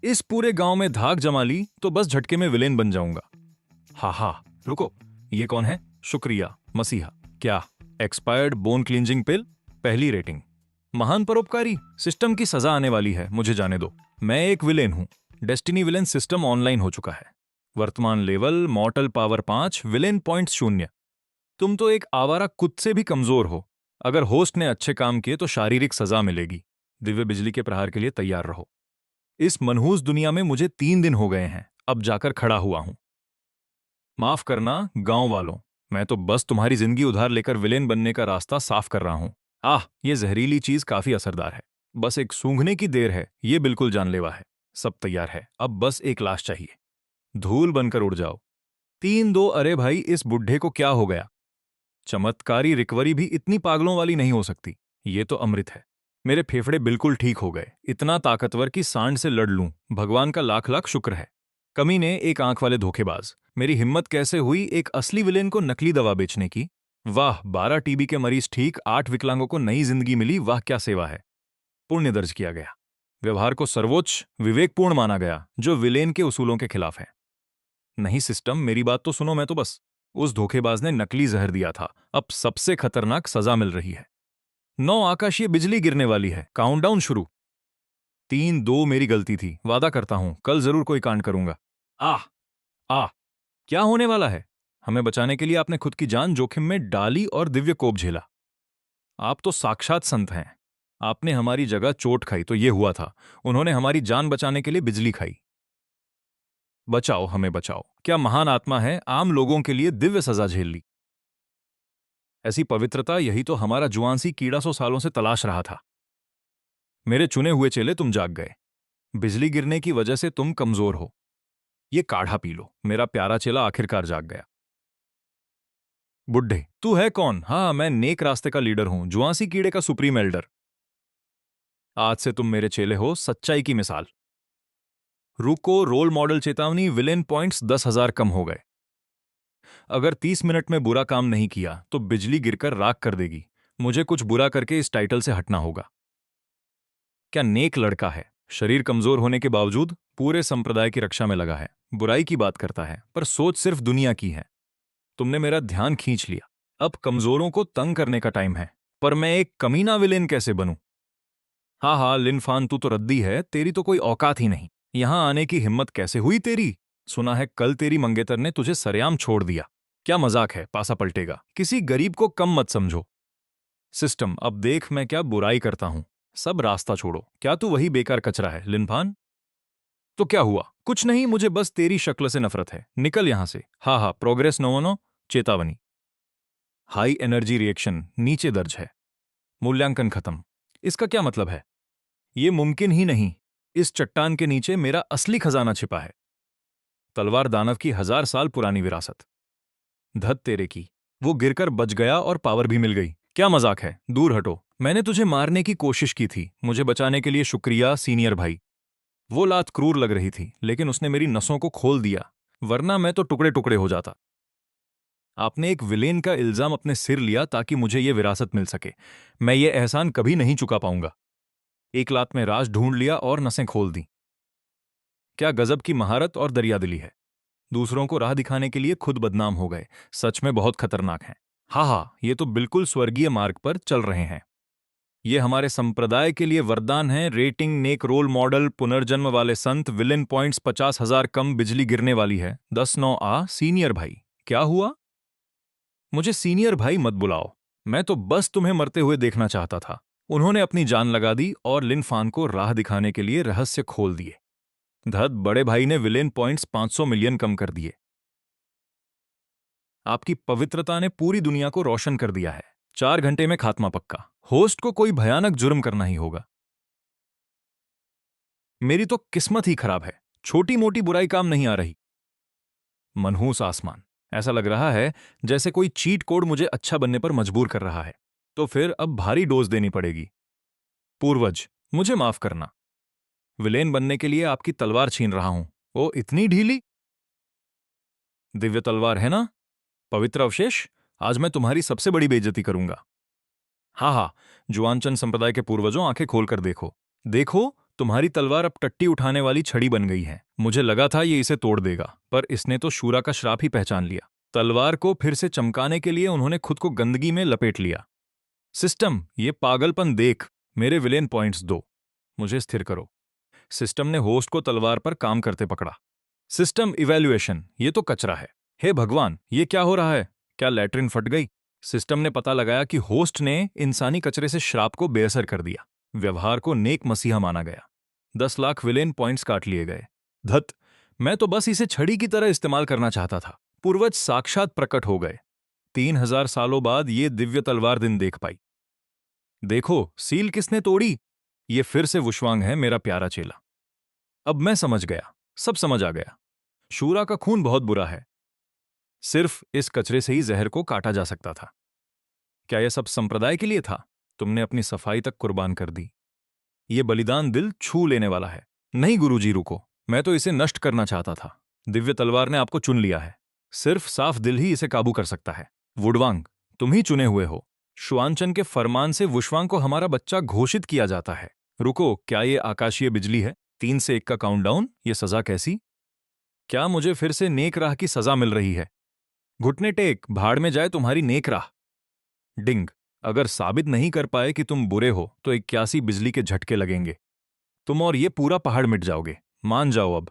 इस पूरे गांव में धाक जमा ली तो बस झटके में विलेन बन जाऊंगा। हा हा, रुको, ये कौन है? शुक्रिया मसीहा। क्या? एक्सपायर्ड बोन क्लींजिंग पिल, पहली रेटिंग। महान परोपकारी, सिस्टम की सजा आने वाली है, मुझे जाने दो। मैं एक विलेन हूं। डेस्टिनी विलेन सिस्टम ऑनलाइन हो चुका है। वर्तमान लेवल मॉर्टल पावर 5, विलेन पॉइंट 0। तुम तो एक आवारा कुत्ते से भी कमजोर हो। अगर होस्ट ने अच्छे काम किए तो शारीरिक सजा मिलेगी। दिव्य बिजली के प्रहार के लिए तैयार रहो। इस मनहूस दुनिया में मुझे 3 दिन हो गए हैं, अब जाकर खड़ा हुआ हूं। माफ करना गांव वालों, मैं तो बस तुम्हारी जिंदगी उधार लेकर विलेन बनने का रास्ता साफ कर रहा हूं। ये जहरीली चीज काफी असरदार है। बस एक सूंघने की देर है, ये बिल्कुल जानलेवा है। सब तैयार है, अब बस एक लाश चाहिए। धूल बनकर उड़ जाओ। 3-2। अरे भाई, इस बुढ़े को क्या हो गया? चमत्कारी रिकवरी भी इतनी पागलों वाली नहीं हो सकती। ये तो अमृत है। मेरे फेफड़े बिल्कुल ठीक हो गए, इतना ताकतवर कि सांड से लड़ लूं। भगवान का लाख लाख शुक्र है। कमीने, एक आंख वाले धोखेबाज, मेरी हिम्मत कैसे हुई एक असली विलेन को नकली दवा बेचने की? वाह, 12 टीबी के मरीज ठीक, 8 विकलांगों को नई जिंदगी मिली। वाह क्या सेवा है। पुण्य दर्ज किया गया। व्यवहार को सर्वोच्च विवेकपूर्ण माना गया, जो विलेन के उसूलों के खिलाफ है। नहीं सिस्टम, मेरी बात तो सुनो। मैं तो बस, उस धोखेबाज ने नकली जहर दिया था। अब सबसे खतरनाक सजा मिल रही है। 9 आकाशीय बिजली गिरने वाली है। काउंटडाउन शुरू। 3-2 मेरी गलती थी, वादा करता हूं कल जरूर कोई कांड करूंगा। आह, आह, क्या होने वाला है? हमें बचाने के लिए आपने खुद की जान जोखिम में डाली और दिव्य कोप झेला। आप तो साक्षात संत हैं। आपने हमारी जगह चोट खाई तो ये हुआ था। उन्होंने हमारी जान बचाने के लिए बिजली खाई। बचाओ, हमें बचाओ। क्या महान आत्मा है, आम लोगों के लिए दिव्य सजा झेल ली। ऐसी पवित्रता, यही तो हमारा जुआंसी कीड़ा 100 सालों से तलाश रहा था। मेरे चुने हुए चेले, तुम जाग गए। बिजली गिरने की वजह से तुम कमजोर हो। ये काढ़ा पी लो। मेरा प्यारा चेला आखिरकार जाग गया। बुड्ढे, तू है कौन? हाँ, मैं नेक रास्ते का लीडर हूं, जुआंसी कीड़े का सुप्रीम एल्डर। आज से तुम मेरे चेले हो, सच्चाई की मिसाल। रुको, रोल मॉडल चेतावनी, विलेन पॉइंट्स 10,000 कम हो गए। अगर 30 मिनट में बुरा काम नहीं किया तो बिजली गिरकर राख कर देगी। मुझे कुछ बुरा करके इस टाइटल से हटना होगा। क्या नेक लड़का है, शरीर कमजोर होने के बावजूद पूरे संप्रदाय की रक्षा में लगा है। बुराई की बात करता है पर सोच सिर्फ दुनिया की है। तुमने मेरा ध्यान खींच लिया। अब कमजोरों को तंग करने का टाइम है। पर मैं एक कमीना विलेन कैसे बनूं? हाँ हाँ, लिनफान, तू तो रद्दी है, तेरी तो कोई औकात ही नहीं। यहां आने की हिम्मत कैसे हुई तेरी? सुना है कल तेरी मंगेतर ने तुझे सरेआम छोड़ दिया। क्या मजाक है, पासा पलटेगा। किसी गरीब को कम मत समझो। सिस्टम, अब देख मैं क्या बुराई करता हूं। सब रास्ता छोड़ो। क्या तू वही बेकार कचरा है लिनफान? तो क्या हुआ? कुछ नहीं, मुझे बस तेरी शक्ल से नफरत है। निकल यहां से। हाँ हाँ, प्रोग्रेस नोवनो, चेतावनी। हाई एनर्जी रिएक्शन नीचे दर्ज है। मूल्यांकन खत्म। इसका क्या मतलब है? ये मुमकिन ही नहीं। इस चट्टान के नीचे मेरा असली खजाना छिपा है। तलवार दानव की 1000 साल पुरानी विरासत। धत तेरे की, वो गिरकर बच गया और पावर भी मिल गई। क्या मजाक है, दूर हटो। मैंने तुझे मारने की कोशिश की थी। मुझे बचाने के लिए शुक्रिया सीनियर भाई। वो लात क्रूर लग रही थी, लेकिन उसने मेरी नसों को खोल दिया, वरना मैं तो टुकड़े टुकड़े हो जाता। आपने एक विलेन का इल्जाम अपने सिर लिया ताकि मुझे ये विरासत मिल सके। मैं ये एहसान कभी नहीं चुका पाऊंगा। एक लात में राज ढूंढ लिया और नसें खोल दी। क्या गजब की महारत और दरियादिली है। दूसरों को राह दिखाने के लिए खुद बदनाम हो गए। सच में बहुत खतरनाक हैं। हाँ हाँ, ये तो बिल्कुल स्वर्गीय मार्ग पर चल रहे हैं। ये हमारे संप्रदाय के लिए वरदान है। रेटिंग नेक, रोल मॉडल, पुनर्जन्म वाले संत, विलेन पॉइंट्स 50,000 कम, बिजली गिरने वाली है। 10-9 आ सीनियर भाई। क्या हुआ? मुझे सीनियर भाई मत बुलाओ। मैं तो बस तुम्हें मरते हुए देखना चाहता था। उन्होंने अपनी जान लगा दी और लिनफान को राह दिखाने के लिए रहस्य खोल दिए। धत, बड़े भाई ने विलेन पॉइंट्स 500 मिलियन कम कर दिए। आपकी पवित्रता ने पूरी दुनिया को रोशन कर दिया है। 4 घंटे में खात्मा पक्का। होस्ट को कोई भयानक जुर्म करना ही होगा। मेरी तो किस्मत ही खराब है। छोटी मोटी बुराई काम नहीं आ रही। मनहूस आसमान, ऐसा लग रहा है जैसे कोई चीट कोड मुझे अच्छा बनने पर मजबूर कर रहा है। तो फिर अब भारी डोज देनी पड़ेगी। पूर्वज, मुझे माफ करना। विलेन बनने के लिए आपकी तलवार छीन रहा हूं। ओ, इतनी ढीली? दिव्य तलवार है ना? पवित्र अवशेष। आज मैं तुम्हारी सबसे बड़ी बेइज्जती करूंगा। हाँ हाँ, जुआनचंद संप्रदाय के पूर्वजों, आंखें खोलकर देखो। देखो, तुम्हारी तलवार अब टट्टी उठाने वाली छड़ी बन गई है। मुझे लगा था ये इसे तोड़ देगा, पर इसने तो शूरा का श्राप ही पहचान लिया। तलवार को फिर से चमकाने के लिए उन्होंने खुद को गंदगी में लपेट लिया। सिस्टम, ये पागलपन देख, मेरे विलेन पॉइंट्स दो, मुझे स्थिर करो। सिस्टम ने होस्ट को तलवार पर काम करते पकड़ा। सिस्टम इवैल्यूएशन, ये तो कचरा है। हे भगवान, ये क्या हो रहा है? क्या लैट्रिन फट गई? सिस्टम ने पता लगाया कि होस्ट ने इंसानी कचरे से श्राप को बेअसर कर दिया। व्यवहार को नेक मसीहा माना गया। 10 लाख विलेन पॉइंट्स काट लिए गए। धत, मैं तो बस इसे छड़ी की तरह इस्तेमाल करना चाहता था। पूर्वज साक्षात प्रकट हो गए। 3000 सालों बाद ये दिव्य तलवार दिन देख पाई। देखो, सील किसने तोड़ी? ये फिर से वुशवांग है, मेरा प्यारा चेला। अब मैं समझ गया, सब समझ आ गया। शूरा का खून बहुत बुरा है। सिर्फ इस कचरे से ही जहर को काटा जा सकता था। क्या यह सब संप्रदाय के लिए था? तुमने अपनी सफाई तक कुर्बान कर दी। ये बलिदान दिल छू लेने वाला है। नहीं गुरुजी, रुको, मैं तो इसे नष्ट करना चाहता था। दिव्य तलवार ने आपको चुन लिया है। सिर्फ साफ दिल ही इसे काबू कर सकता है। वुडवांग, तुम ही चुने हुए हो। शुआनचन के फरमान से वुशवांग को हमारा बच्चा घोषित किया जाता है। रुको, क्या ये आकाशीय बिजली है? 3 से 1 का काउंटडाउन। ये सजा कैसी? क्या मुझे फिर से नेक राह की सजा मिल रही है? घुटने टेक, भाड़ में जाए तुम्हारी नेक राह। डिंग, अगर साबित नहीं कर पाए कि तुम बुरे हो तो 81 बिजली के झटके लगेंगे। तुम और ये पूरा पहाड़ मिट जाओगे। मान जाओ अब।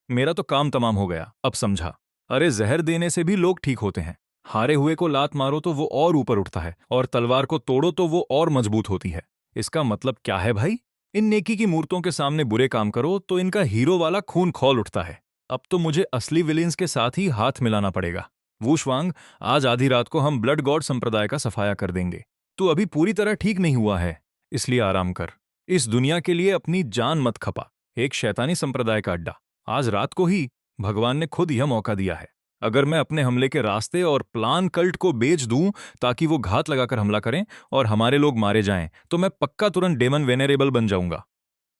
मेरा तो काम तमाम हो गया, अब समझा। अरे, जहर देने से भी लोग ठीक होते हैं। हारे हुए को लात मारो तो वो और ऊपर उठता है, और तलवार को तोड़ो तो वो और मजबूत होती है। इसका मतलब क्या है भाई? इन नेकी की मूर्तों के सामने बुरे काम करो तो इनका हीरो वाला खून खौल उठता है। अब तो मुझे असली विलेंस के साथ ही हाथ मिलाना पड़ेगा। वूशवांग, आज आधी रात को हम ब्लड गॉड संप्रदाय का सफाया कर देंगे। तू अभी पूरी तरह ठीक नहीं हुआ है, इसलिए आराम कर। इस दुनिया के लिए अपनी जान मत खपा। एक शैतानी संप्रदाय का अड्डा। आज रात को ही भगवान ने खुद यह मौका दिया है। अगर मैं अपने हमले के रास्ते और प्लान कल्ट को बेच दूं ताकि वो घात लगाकर हमला करें और हमारे लोग मारे जाएं, तो मैं पक्का तुरंत डेमन वेनेरेबल बन जाऊंगा।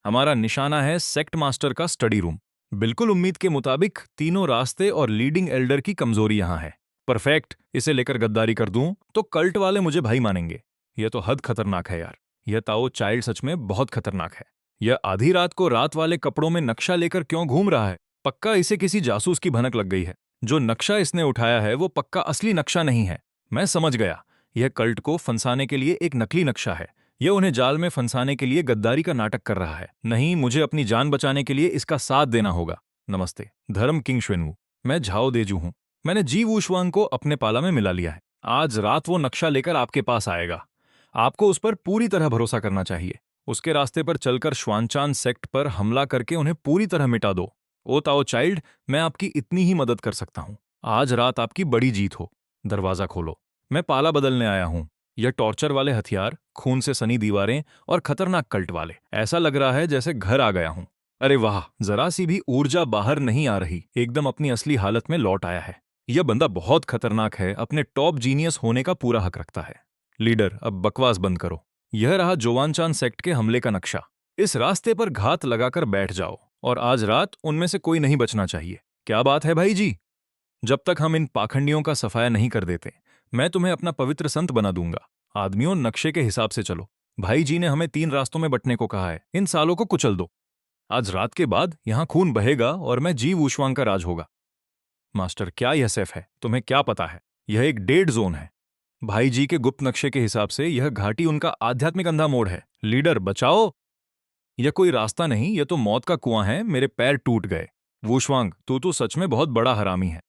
हमारा निशाना है सेक्ट मास्टर का स्टडी रूम। बिल्कुल उम्मीद के मुताबिक तीनों रास्ते और लीडिंग एल्डर की कमजोरी यहां है। परफेक्ट। इसे लेकर गद्दारी कर दूं तो कल्ट वाले मुझे भाई मानेंगे। यह तो हद खतरनाक है यार। यह ताओ चाइल्ड सच में बहुत खतरनाक है। यह आधी रात को रात वाले कपड़ों में नक्शा लेकर क्यों घूम रहा है? पक्का इसे किसी जासूस की भनक लग गई है। जो नक्शा इसने उठाया है वो पक्का असली नक्शा नहीं है। मैं समझ गया, यह कल्ट को फंसाने के लिए एक नकली नक्शा है। यह उन्हें जाल में फंसाने के लिए गद्दारी का नाटक कर रहा है। नहीं, मुझे अपनी जान बचाने के लिए इसका साथ देना होगा। नमस्ते, धर्म किंग श्वेनवू। मैं झाओ देजू हूं। मैंने जी वूशवांग को अपने पाला में मिला लिया है। आज रात वो नक्शा लेकर आपके पास आएगा। आपको उस पर पूरी तरह भरोसा करना चाहिए। उसके रास्ते पर चलकर श्वानचान सेक्ट पर हमला करके उन्हें पूरी तरह मिटा दो। ओ ताओ चाइल्ड, मैं आपकी इतनी ही मदद कर सकता हूं। आज रात आपकी बड़ी जीत हो। दरवाजा खोलो। मैं पाला बदलने आया हूं। यह टॉर्चर वाले हथियार, खून से सनी दीवारें और खतरनाक कल्ट वाले। ऐसा लग रहा है जैसे घर आ गया हूं। अरे वाह, जरा सी भी ऊर्जा बाहर नहीं आ रही। एकदम अपनी असली हालत में लौट आया है। यह बंदा बहुत खतरनाक है। अपने टॉप जीनियस होने का पूरा हक रखता है। लीडर, अब बकवास बंद करो। यह रहा जोवानचान सेक्ट के हमले का नक्शा। इस रास्ते पर घात लगाकर बैठ जाओ और आज रात उनमें से कोई नहीं बचना चाहिए। क्या बात है भाई जी? जब तक हम इन पाखंडियों का सफाया नहीं कर देते, मैं तुम्हें अपना पवित्र संत बना दूंगा। आदमियों, नक्शे के हिसाब से चलो। भाई जी ने हमें 3 रास्तों में बंटने को कहा है। इन सालों को कुचल दो। आज रात के बाद यहां खून बहेगा और मैं जी वूशवांग का राज होगा। मास्टर, क्या यह सेफ है? तुम्हें क्या पता है? यह एक डेड जोन है। भाई जी के गुप्त नक्शे के हिसाब से यह घाटी उनका आध्यात्मिक अंधा मोड़ है। लीडर, बचाओ। यह कोई रास्ता नहीं, यह तो मौत का कुआं है। मेरे पैर टूट गए। वूशवांग, तू तो सच में बहुत बड़ा हरामी है।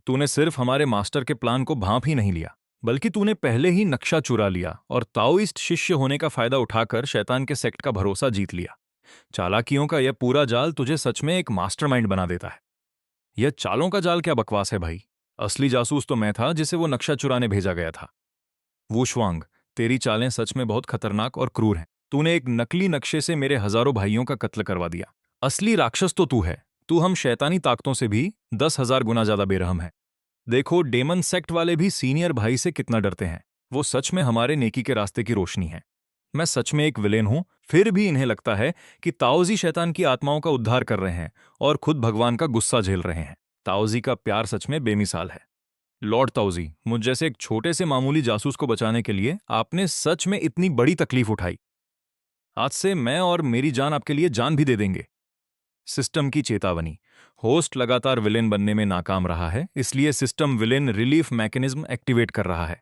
तूने सिर्फ हमारे मास्टर के प्लान को भांप ही नहीं लिया, बल्कि तूने पहले ही नक्शा चुरा लिया और ताओइस्ट शिष्य होने का फायदा उठाकर शैतान के सेक्ट का भरोसा जीत लिया। चालाकियों का यह पूरा जाल तुझे सच में एक मास्टरमाइंड बना देता है। यह चालों का जाल क्या बकवास है भाई? असली जासूस तो मैं था जिसे वो नक्शा चुराने भेजा गया था। वूशवांग, तेरी चालें सच में बहुत खतरनाक और क्रूर हैं। तूने एक नकली नक्शे से मेरे हजारों भाइयों का कत्ल करवा दिया। असली राक्षस तो तू है। तू हम शैतानी ताकतों से भी 10,000 गुना ज्यादा बेरहम है। देखो, डेमन सेक्ट वाले भी सीनियर भाई से कितना डरते हैं। वो सच में हमारे नेकी के रास्ते की रोशनी है। मैं सच में एक विलेन हूं, फिर भी इन्हें लगता है कि ताओजी शैतान की आत्माओं का उद्धार कर रहे हैं और खुद भगवान का गुस्सा झेल रहे हैं। ताओजी का प्यार सच में बेमिसाल है। लॉर्ड ताओजी, मुझ जैसे एक छोटे से मामूली जासूस को बचाने के लिए आपने सच में इतनी बड़ी तकलीफ उठाई। आज से मैं और मेरी जान आपके लिए जान भी दे देंगे। सिस्टम की चेतावनी। होस्ट लगातार विलेन बनने में नाकाम रहा है, इसलिए system villain relief mechanism activate कर रहा है।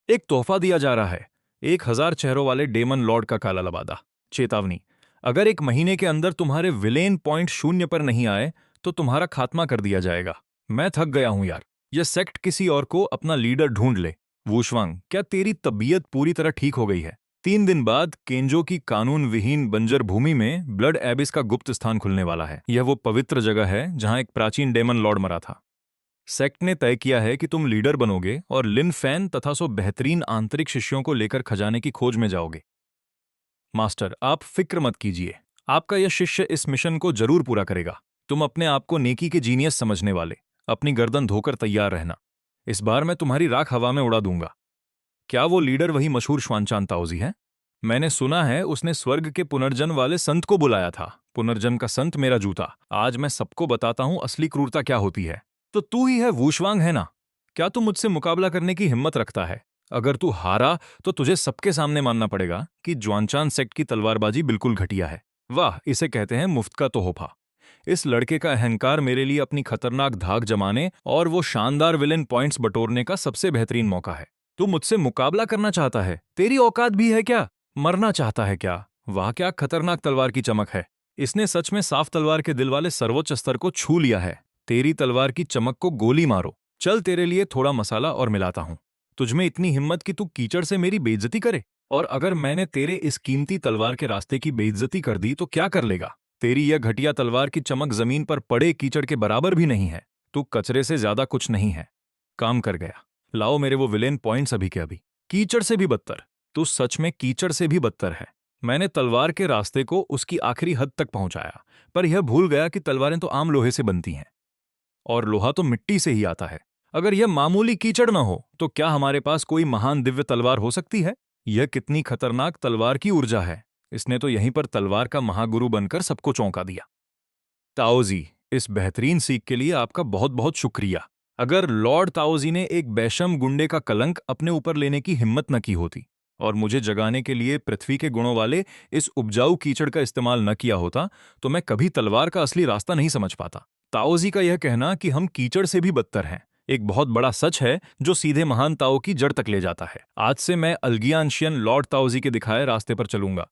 एक तोहफा दिया जा रहा है, 1000 चेहरों वाले डेमन लॉर्ड का काला लबादा। चेतावनी। अगर 1 महीने के अंदर तुम्हारे विलेन पॉइंट 0 पर नहीं आए तो तुम्हारा खात्मा कर दिया जाएगा। मैं थक गया हूं यार। यह सेक्ट किसी और को अपना लीडर ढूंढ ले। वूशवांग, क्या तेरी तबीयत पूरी तरह ठीक हो गई है? 3 दिन बाद केंजो की कानून विहीन बंजर भूमि में ब्लड एबिस का गुप्त स्थान खुलने वाला है। यह वो पवित्र जगह है जहां एक प्राचीन डेमन लॉर्ड मरा था। सेक्ट ने तय किया है कि तुम लीडर बनोगे और लिन फैन तथा सो बेहतरीन आंतरिक शिष्यों को लेकर खजाने की खोज में जाओगे। मास्टर, आप फिक्र मत कीजिए, आपका यह शिष्य इस मिशन को जरूर पूरा करेगा। तुम अपने आप को नेकी के जीनियस समझने वाले, अपनी गर्दन धोकर तैयार रहना। इस बार मैं तुम्हारी राख हवा में उड़ा दूंगा। क्या वो लीडर वही मशहूर श्वानचान ताओजी है? मैंने सुना है उसने स्वर्ग के पुनर्जन्म वाले संत को बुलाया था। पुनर्जन्म का संत मेरा जूता। आज मैं सबको बताता हूं असली क्रूरता क्या होती है। तो तू ही है वूशवांग, है ना? क्या तू मुझसे मुकाबला करने की हिम्मत रखता है? अगर तू हारा तो तुझे सबके सामने मानना पड़ेगा कि ज्वानचान सेक्ट की तलवारबाजी बिल्कुल घटिया है। वाह, इसे कहते हैं मुफ्त का तोहफा। इस लड़के का अहंकार मेरे लिए अपनी खतरनाक धाक जमाने और वो शानदार विलेन पॉइंट्स बटोरने का सबसे बेहतरीन मौका है। तू मुझसे मुकाबला करना चाहता है? तेरी औकात भी है क्या? मरना चाहता है क्या? वाह, क्या खतरनाक तलवार की चमक है। इसने सच में साफ तलवार के दिल वाले सर्वोच्च स्तर को छू लिया है। तेरी तलवार की चमक को गोली मारो। चल, तेरे लिए थोड़ा मसाला और मिलाता हूं। तुझमें इतनी हिम्मत कि तू कीचड़ से मेरी बेइज्जती करे? और अगर मैंने तेरे इस कीमती तलवार के रास्ते की बेइज्जती कर दी तो क्या कर लेगा? तेरी यह घटिया तलवार की चमक जमीन पर पड़े कीचड़ के बराबर भी नहीं है। तू कचरे से ज्यादा कुछ नहीं है। काम कर गया। लाओ मेरे वो विलेन पॉइंट्स अभी के अभी। कीचड़ से भी बदतर। तू सच में कीचड़ से भी बदतर है। मैंने तलवार के रास्ते को उसकी आखिरी हद तक पहुंचाया, पर यह भूल गया कि तलवारें तो आम लोहे से बनती हैं और लोहा तो मिट्टी से ही आता है। अगर यह मामूली कीचड़ न हो तो क्या हमारे पास कोई महान दिव्य तलवार हो सकती है? यह कितनी खतरनाक तलवार की ऊर्जा है। इसने तो यहीं पर तलवार का महागुरु बनकर सबको चौंका दिया। ताओजी, इस बेहतरीन सीख के लिए आपका बहुत बहुत शुक्रिया। अगर लॉर्ड ताओजी ने एक बेशम गुंडे का कलंक अपने ऊपर लेने की हिम्मत न की होती और मुझे जगाने के लिए पृथ्वी के गुणों वाले इस उपजाऊ कीचड़ का इस्तेमाल न किया होता तो मैं कभी तलवार का असली रास्ता नहीं समझ पाता। ताओजी का यह कहना कि हम कीचड़ से भी बदतर हैं एक बहुत बड़ा सच है जो सीधे महान ताओ की जड़ तक ले जाता है। आज से मैं अल्गियानशियन लॉर्ड ताओजी के दिखाए रास्ते पर चलूंगा।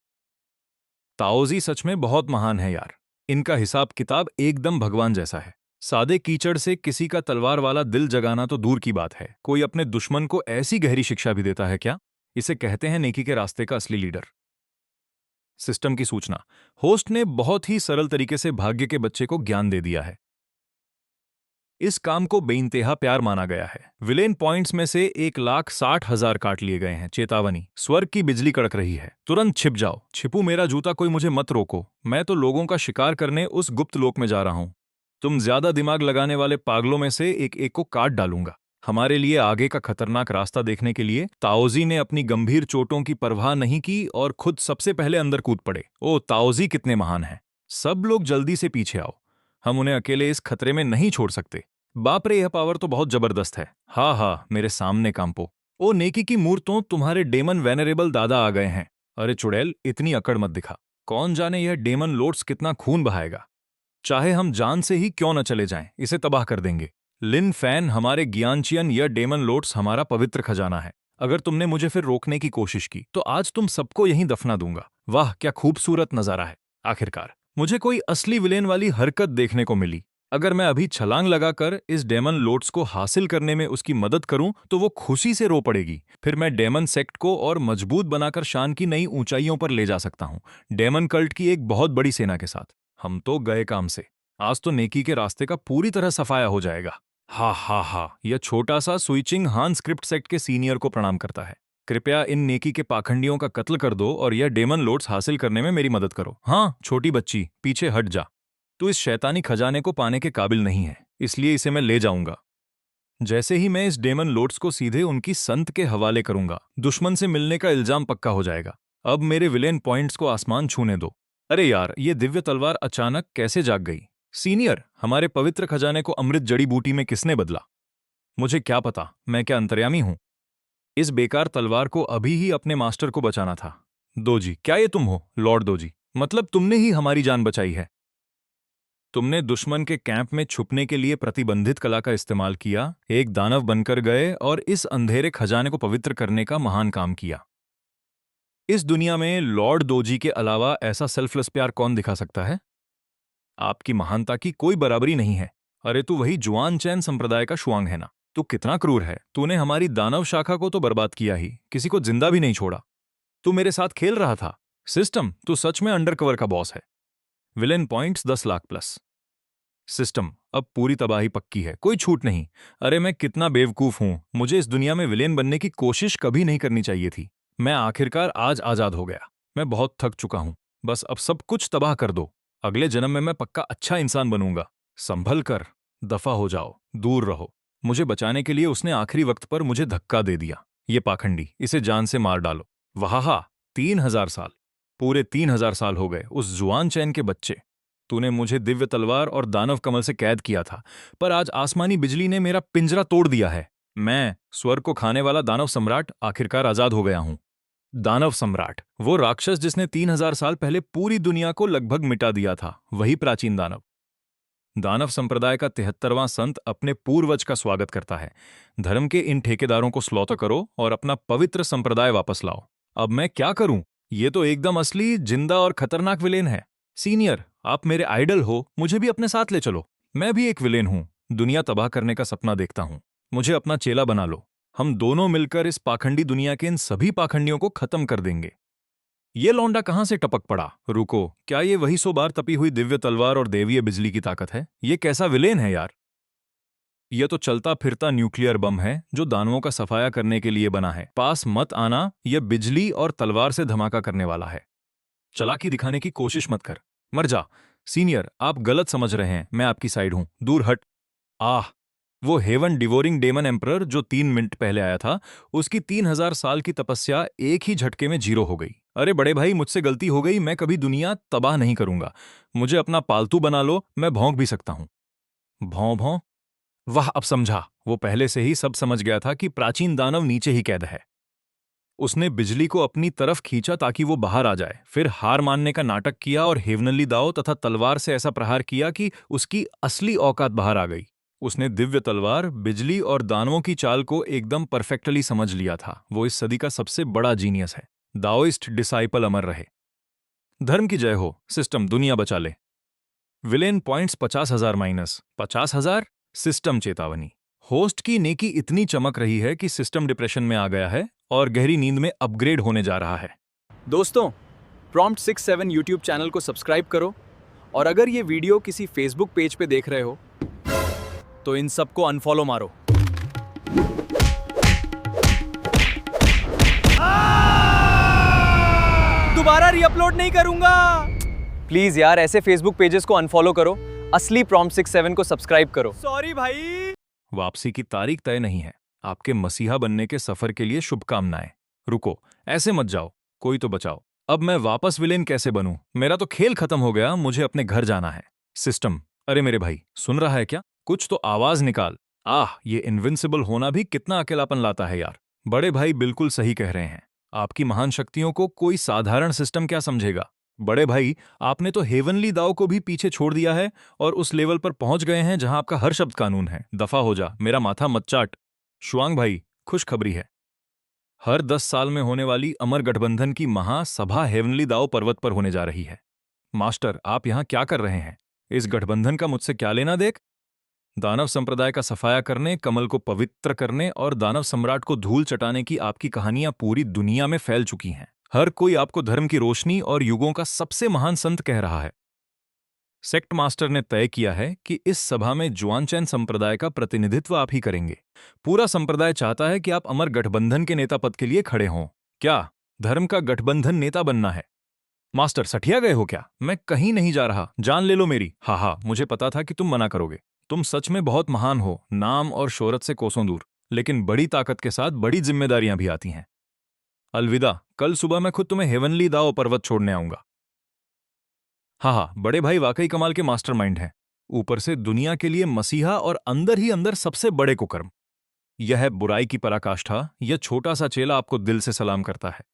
ताओजी सच में बहुत महान है यार। इनका हिसाब किताब एकदम भगवान जैसा है। सादे कीचड़ से किसी का तलवार वाला दिल जगाना तो दूर की बात है, कोई अपने दुश्मन को ऐसी गहरी शिक्षा भी देता है क्या? इसे कहते हैं नेकी के रास्ते का असली लीडर। सिस्टम की सूचना। होस्ट ने बहुत ही सरल तरीके से भाग्य के बच्चे को ज्ञान दे दिया है। इस काम को बेइंतेहा प्यार माना गया है। विलेन पॉइंट्स में से 1,60,000 काट लिए गए हैं। चेतावनी, स्वर्ग की बिजली कड़क रही है, तुरंत छिप जाओ। छिपू मेरा जूता, कोई मुझे मत रोको। मैं तो लोगों का शिकार करने उस गुप्त लोक में जा रहा हूं। तुम ज्यादा दिमाग लगाने वाले पागलों में से एक एक को काट डालूंगा। हमारे लिए आगे का खतरनाक रास्ता देखने के लिए ताओजी ने अपनी गंभीर चोटों की परवाह नहीं की और खुद सबसे पहले अंदर कूद पड़े। ओ ताओजी कितने महान हैं। सब लोग जल्दी से पीछे आओ। हम उन्हें अकेले इस खतरे में नहीं छोड़ सकते। बाप रे, यह पावर तो बहुत जबरदस्त है। हा हा, मेरे सामने कांपो। ओ नेकी की मूर्तों, तुम्हारे डेमन वेनरेबल दादा आ गए हैं। अरे चुड़ैल, इतनी अकड़ मत दिखा। कौन जाने यह डेमन लोड्स कितना खून बहाएगा। चाहे हम जान से ही क्यों न चले जाएं, इसे तबाह कर देंगे। लिन फैन, हमारे ज्ञानचियन, यह डेमन लोड्स हमारा पवित्र खजाना है। अगर तुमने मुझे फिर रोकने की कोशिश की तो आज तुम सबको यहीं दफना दूंगा। वाह, क्या खूबसूरत नजारा है। आखिरकार मुझे कोई असली विलेन वाली हरकत देखने को मिली। अगर मैं अभी छलांग लगाकर इस डेमन लोड्स को हासिल करने में उसकी मदद करूं तो वो खुशी से रो पड़ेगी। फिर मैं डेमन सेक्ट को और मजबूत बनाकर शान की नई ऊंचाइयों पर ले जा सकता हूं, डेमन कल्ट की एक बहुत बड़ी सेना के साथ। हम तो गए काम से। आज तो नेकी के रास्ते का पूरी तरह सफाया हो जाएगा। हा हा हा, यह छोटा सा स्विचिंग हान स्क्रिप्ट सेक्ट के सीनियर को प्रणाम करता है। कृपया इन नेकी के पाखंडियों का कत्ल कर दो और यह डेमन लोड्स हासिल करने में मेरी मदद करो। हाँ छोटी बच्ची, पीछे हट जा। तू इस शैतानी खजाने को पाने के काबिल नहीं है, इसलिए इसे मैं ले जाऊंगा। जैसे ही मैं इस डेमन लोड्स को सीधे उनकी संत के हवाले करूंगा, दुश्मन से मिलने का इल्जाम पक्का हो जाएगा। अब मेरे विलेन पॉइंट्स को आसमान छूने दो। अरे यार, ये दिव्य तलवार अचानक कैसे जाग गई? सीनियर, हमारे पवित्र खजाने को अमृत जड़ी बूटी में किसने बदला? मुझे क्या पता, मैं क्या अंतर्यामी हूं? इस बेकार तलवार को अभी ही अपने मास्टर को बचाना था। दोजी, क्या ये तुम हो? लॉर्ड दोजी, मतलब तुमने ही हमारी जान बचाई है। तुमने दुश्मन के कैंप में छुपने के लिए प्रतिबंधित कला का इस्तेमाल किया, एक दानव बनकर गए और इस अंधेरे खजाने को पवित्र करने का महान काम किया। इस दुनिया में लॉर्ड दोजी के अलावा ऐसा सेल्फलेस प्यार कौन दिखा सकता है? आपकी महानता की कोई बराबरी नहीं है। अरे तू वही जुआन चैन संप्रदाय का शुआंग है ना? तू कितना क्रूर है। तूने हमारी दानव शाखा को तो बर्बाद किया ही, किसी को जिंदा भी नहीं छोड़ा। तू मेरे साथ खेल रहा था। सिस्टम, तू सच में अंडरकवर का बॉस है। Villain points 10 lakh plus. System, अब पूरी तबाही पक्की है, कोई छूट नहीं। अरे मैं कितना बेवकूफ हूं, मुझे इस दुनिया में विलेन बनने की कोशिश कभी नहीं करनी चाहिए थी। मैं आखिरकार आज आजाद हो गया। मैं बहुत थक चुका हूं। बस अब सब कुछ तबाह कर दो। अगले जन्म में मैं पक्का अच्छा इंसान बनूंगा। संभल कर, दफा हो जाओ, दूर रहो। मुझे बचाने के लिए उसने आखिरी वक्त पर मुझे धक्का दे दिया। ये पाखंडी, इसे जान से मार डालो। वहाहा, 3,000 साल, पूरे 3,000 साल हो गए उस जुआन चैन के बच्चे। तूने मुझे दिव्य तलवार और दानव कमल से कैद किया था, पर आज आसमानी बिजली ने मेरा पिंजरा तोड़ दिया है। मैं, स्वर्ग को खाने वाला दानव सम्राट, आखिरकार आजाद हो गया हूं। दानव सम्राट, वो राक्षस जिसने 3,000 साल पहले पूरी दुनिया को लगभग मिटा दिया था, वही प्राचीन दानव। दानव संप्रदाय का 73वां संत अपने पूर्वज का स्वागत करता है। धर्म के इन ठेकेदारों को स्लॉटर करो और अपना पवित्र संप्रदाय वापस लाओ। अब मैं क्या करूं? ये तो एकदम असली, जिंदा और खतरनाक विलेन है। सीनियर, आप मेरे आइडल हो, मुझे भी अपने साथ ले चलो। मैं भी एक विलेन हूं, दुनिया तबाह करने का सपना देखता हूं। मुझे अपना चेला बना लो। हम दोनों मिलकर इस पाखंडी दुनिया के इन सभी पाखंडियों को खत्म कर देंगे। ये लौंडा कहां से टपक पड़ा? रुको, क्या ये वही 100 बार तपी हुई दिव्य तलवार और देवीय बिजली की ताकत है? ये कैसा विलेन है यार? ये तो चलता फिरता न्यूक्लियर बम है जो दानवों का सफाया करने के लिए बना है। पास मत आना, यह बिजली और तलवार से धमाका करने वाला है। चालाकी दिखाने की कोशिश मत कर, मर जा। सीनियर, आप गलत समझ रहे हैं, मैं आपकी साइड हूं, दूर हट। आह, वो हेवन डिवोरिंग डेमन एम्परर जो 3 मिनट पहले आया था, उसकी 3,000 साल की तपस्या एक ही झटके में 0 हो गई। अरे बड़े भाई, मुझसे गलती हो गई, मैं कभी दुनिया तबाह नहीं करूंगा। मुझे अपना पालतू बना लो, मैं भौंक भी सकता हूं। भौं भौं। वाह, अब समझा। वो पहले से ही सब समझ गया था कि प्राचीन दानव नीचे ही कैद है। उसने बिजली को अपनी तरफ खींचा ताकि वो बाहर आ जाए, फिर हार मानने का नाटक किया और हेवनली दाव तथा तलवार से ऐसा प्रहार किया कि उसकी असली औकात बाहर आ गई। उसने दिव्य तलवार, बिजली और दानवों की चाल को एकदम परफेक्टली समझ लिया था। वो इस सदी का सबसे बड़ा जीनियस है। दाओइस्ट डिसाइपल अमर रहे। धर्म की जय हो। सिस्टम, दुनिया बचा ले। Villain points 50,000 minus 50,000। सिस्टम चेतावनी, होस्ट की नेकी इतनी चमक रही है कि सिस्टम डिप्रेशन में आ गया है और गहरी नींद में अपग्रेड होने जा रहा है। दोस्तों, प्रॉम्प्ट 67 यूट्यूब चैनल को सब्सक्राइब करो, और अगर ये वीडियो किसी फेसबुक पेज पे देख रहे हो तो इन सबको अनफॉलो मारो। दोबारा रीअपलोड नहीं करूंगा। प्लीज यार, ऐसे फेसबुक पेजेस को अनफॉलो करो। असली प्रॉम्प्ट 67 को सब्सक्राइब करो। सॉरी भाई। वापसी की तारीख तय नहीं है। आपके मसीहा बनने के सफर के लिए शुभकामनाएं। रुको, ऐसे मत जाओ, कोई तो बचाओ। अब मैं वापस विलेन कैसे बनूं? मेरा तो खेल खत्म हो गया, मुझे अपने घर जाना है। सिस्टम, अरे मेरे भाई, सुन रहा है क्या? कुछ तो आवाज निकाल। आह, ये इनविंसिबल होना भी कितना अकेलापन लाता है यार। बड़े भाई बिल्कुल सही कह रहे हैं। आपकी महान शक्तियों को कोई साधारण सिस्टम क्या समझेगा? बड़े भाई, आपने तो हेवनली दाव को भी पीछे छोड़ दिया है और उस लेवल पर पहुंच गए हैं जहां आपका हर शब्द कानून है। दफा हो जा, मेरा माथा मत चाट। शुआंग भाई, खुशखबरी है। हर 10 साल में होने वाली अमर गठबंधन की महासभा हेवनली दाव पर्वत पर होने जा रही है। मास्टर, आप यहां क्या कर रहे हैं? इस गठबंधन का मुझसे क्या लेना देख? दानव संप्रदाय का सफाया करने, कमल को पवित्र करने और दानव सम्राट को धूल चटाने की आपकी कहानियां पूरी दुनिया में फैल चुकी हैं। हर कोई आपको धर्म की रोशनी और युगों का सबसे महान संत कह रहा है। सेक्ट मास्टर ने तय किया है कि इस सभा में जुआनचैन संप्रदाय का प्रतिनिधित्व आप ही करेंगे। पूरा संप्रदाय चाहता है कि आप अमर गठबंधन के नेता पद के लिए खड़े हों। क्या धर्म का गठबंधन नेता बनना है? मास्टर, सठिया गए हो क्या? मैं कहीं नहीं जा रहा, जान ले लो मेरी। हाँ, मुझे पता था कि तुम मना करोगे। तुम सच में बहुत महान हो, नाम और शोहरत से कोसों दूर, लेकिन बड़ी ताकत के साथ बड़ी जिम्मेदारियां भी आती हैं। अलविदा, कल सुबह मैं खुद तुम्हें हेवनली दाव पर्वत छोड़ने आऊंगा। हाँ, बड़े भाई वाकई कमाल के मास्टरमाइंड हैं। ऊपर से दुनिया के लिए मसीहा और अंदर ही अंदर सबसे बड़े कुकर्म। यह है बुराई की पराकाष्ठा। यह छोटा सा चेला आपको दिल से सलाम करता है।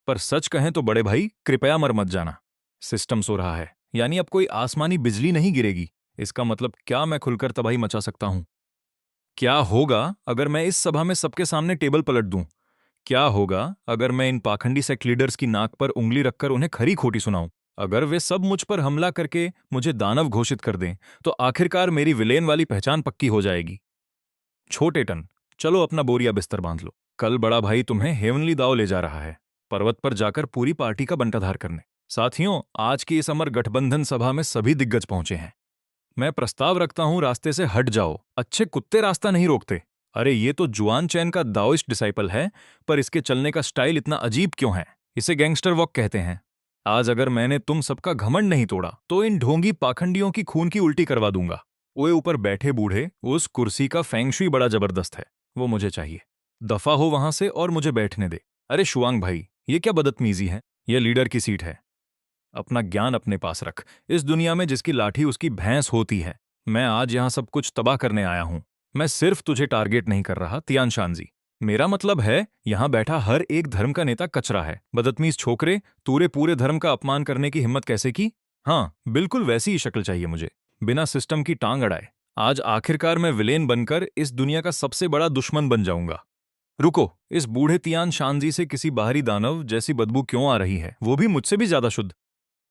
पर सच कहें तो बड़े भाई कृपया मर मत जाना। सिस्टम सो रहा है, यानी अब कोई आसमानी बिजली नहीं गिरेगी। इसका मतलब क्या मैं खुलकर तबाही मचा सकता हूं? क्या होगा अगर मैं इस सभा में सबके सामने टेबल पलट दूं? क्या होगा अगर मैं इन पाखंडी सेक्ट लीडर्स की नाक पर उंगली रखकर उन्हें खरी खोटी सुनाऊं? अगर वे सब मुझ पर हमला करके मुझे दानव घोषित कर दें, तो आखिरकार मेरी विलेन वाली पहचान पक्की हो जाएगी। छोटे टन, चलो अपना बोरिया बिस्तर बांध लो। कल बड़ा भाई तुम्हें हेवनली दाव ले जा रहा है, पर्वत पर जाकर पूरी पार्टी का बंटाधार करने। साथियों, आज की इस अमर गठबंधन सभा में सभी दिग्गज पहुंचे हैं। मैं प्रस्ताव रखता हूं, रास्ते से हट जाओ। अच्छे कुत्ते रास्ता नहीं रोकते। अरे ये तो जुआन चैन का दाओइस्ट डिसाइपल है, पर इसके चलने का स्टाइल इतना अजीब क्यों है? इसे गैंगस्टर वॉक कहते हैं। आज अगर मैंने तुम सबका घमंड नहीं तोड़ा, तो इन ढोंगी पाखंडियों की खून की उल्टी करवा दूंगा। ओए ऊपर बैठे बूढ़े, उस कुर्सी का फेंगशुई बड़ा जबरदस्त है, वो मुझे चाहिए। दफा हो वहां से और मुझे बैठने दे। अरे शुआंग भाई, ये क्या बदतमीजी है? ये लीडर की सीट है। अपना ज्ञान अपने पास रख। इस दुनिया में जिसकी लाठी उसकी भैंस होती है। मैं आज यहाँ सब कुछ तबाह करने आया हूँ। मैं सिर्फ तुझे टारगेट नहीं कर रहा तियान शानजी। मेरा मतलब है, यहाँ बैठा हर एक धर्म का नेता कचरा है। बदतमीज छोकरे, तूरे पूरे धर्म का अपमान करने की हिम्मत कैसे की? हाँ, बिल्कुल वैसी ही शक्ल चाहिए मुझे, बिना सिस्टम की टांग अड़ाए। आज आखिरकार मैं विलेन बनकर इस दुनिया का सबसे बड़ा दुश्मन बन जाऊंगा। रुको, इस बूढ़े तियान शानजी से किसी बाहरी दानव जैसी बदबू क्यों आ रही है, वो भी मुझसे भी ज्यादा शुद्ध।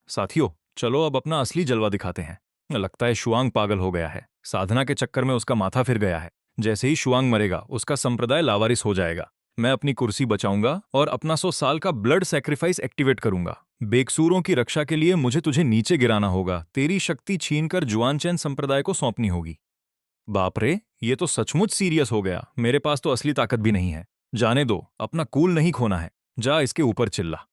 साथियों, चलो अब अपना असली जलवा दिखाते हैं। लगता है शुआंग पागल हो गया है। साधना के चक्कर में उसका माथा फिर गया है। जैसे ही शुआंग मरेगा, उसका संप्रदाय लावारिस हो जाएगा। मैं अपनी कुर्सी बचाऊंगा और अपना 100 साल का ब्लड सैक्रिफाइस एक्टिवेट करूंगा। बेकसूरों की रक्षा के लिए मुझे तुझे नीचे गिराना होगा। तेरी शक्ति छीनकर जुआनचैन संप्रदाय को सौंपनी होगी। बाप रे, ये तो सचमुच सीरियस हो गया। मेरे पास तो असली ताकत भी नहीं है। जाने दो, अपना कूल नहीं खोना है। जा इसके ऊपर चिल्ला।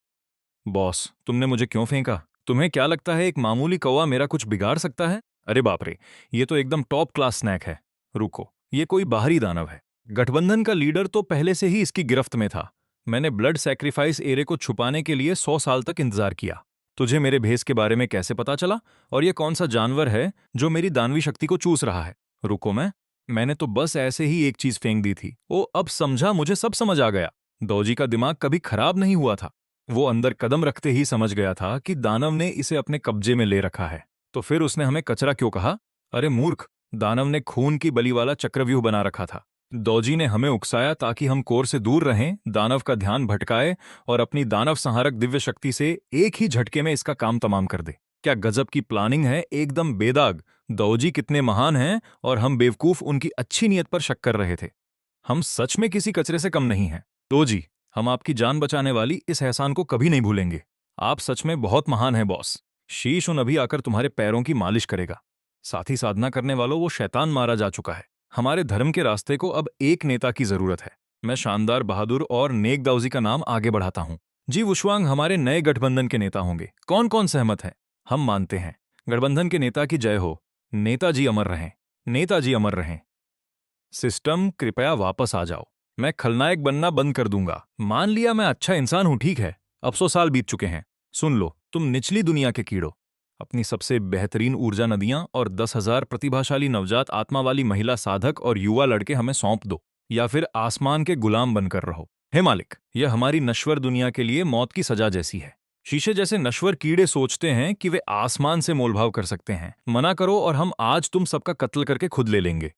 बॉस, तुमने मुझे क्यों फेंका? तुम्हें क्या लगता है एक मामूली कौवा मेरा कुछ बिगाड़ सकता है? अरे बाप रे, ये तो एकदम टॉप क्लास स्नैक है। रुको, ये कोई बाहरी दानव है। गठबंधन का लीडर तो पहले से ही इसकी गिरफ्त में था। मैंने ब्लड सैक्रिफाइस एरे को छुपाने के लिए 100 साल तक इंतजार किया। तुझे मेरे भेस के बारे में कैसे पता चला? और ये कौन सा जानवर है जो मेरी दानवी शक्ति को चूस रहा है? रुको, मैंने तो बस ऐसे ही एक चीज फेंक दी थी। ओ, अब समझा, मुझे सब समझ आ गया। दौजी का दिमाग कभी खराब नहीं हुआ था। वो अंदर कदम रखते ही समझ गया था कि दानव ने इसे अपने कब्जे में ले रखा है। तो फिर उसने हमें कचरा क्यों कहा? अरे मूर्ख, दानव ने खून की बलि वाला चक्रव्यूह बना रखा था। दौजी ने हमें उकसाया ताकि हम कोर से दूर रहें, दानव का ध्यान भटकाए और अपनी दानव संहारक दिव्य शक्ति से एक ही झटके में इसका काम तमाम कर दे। क्या गजब की प्लानिंग है, एकदम बेदाग। दौजी कितने महान हैं और हम बेवकूफ उनकी अच्छी नीयत पर शक कर रहे थे। हम सच में किसी कचरे से कम नहीं हैं। दौजी, हम आपकी जान बचाने वाली इस एहसान को कभी नहीं भूलेंगे। आप सच में बहुत महान हैं बॉस। शीश उन अभी आकर तुम्हारे पैरों की मालिश करेगा। साथी साधना करने वालों, वो शैतान मारा जा चुका है। हमारे धर्म के रास्ते को अब एक नेता की जरूरत है। मैं शानदार, बहादुर और नेक दाऊजी का नाम आगे बढ़ाता हूं। जी वुशवांग हमारे नए गठबंधन के नेता होंगे। कौन कौन सहमत है? हम मानते हैं। गठबंधन के नेता की जय हो। नेताजी अमर रहें। नेताजी अमर रहें। सिस्टम, कृपया वापस आ जाओ। मैं खलनायक बनना बंद कर दूंगा। मान लिया मैं अच्छा इंसान हूं, ठीक है। अब 100 साल बीत चुके हैं। सुन लो, तुम निचली दुनिया के कीड़ो, अपनी सबसे बेहतरीन ऊर्जा नदियां और 10,000 प्रतिभाशाली नवजात आत्मा वाली महिला साधक और युवा लड़के हमें सौंप दो, या फिर आसमान के गुलाम बनकर रहो। हे मालिक, यह हमारी नश्वर दुनिया के लिए मौत की सजा जैसी है। शीशे जैसे नश्वर कीड़े सोचते हैं कि वे आसमान से मोलभाव कर सकते हैं। मना करो और हम आज तुम सबका कत्ल करके खुद ले लेंगे।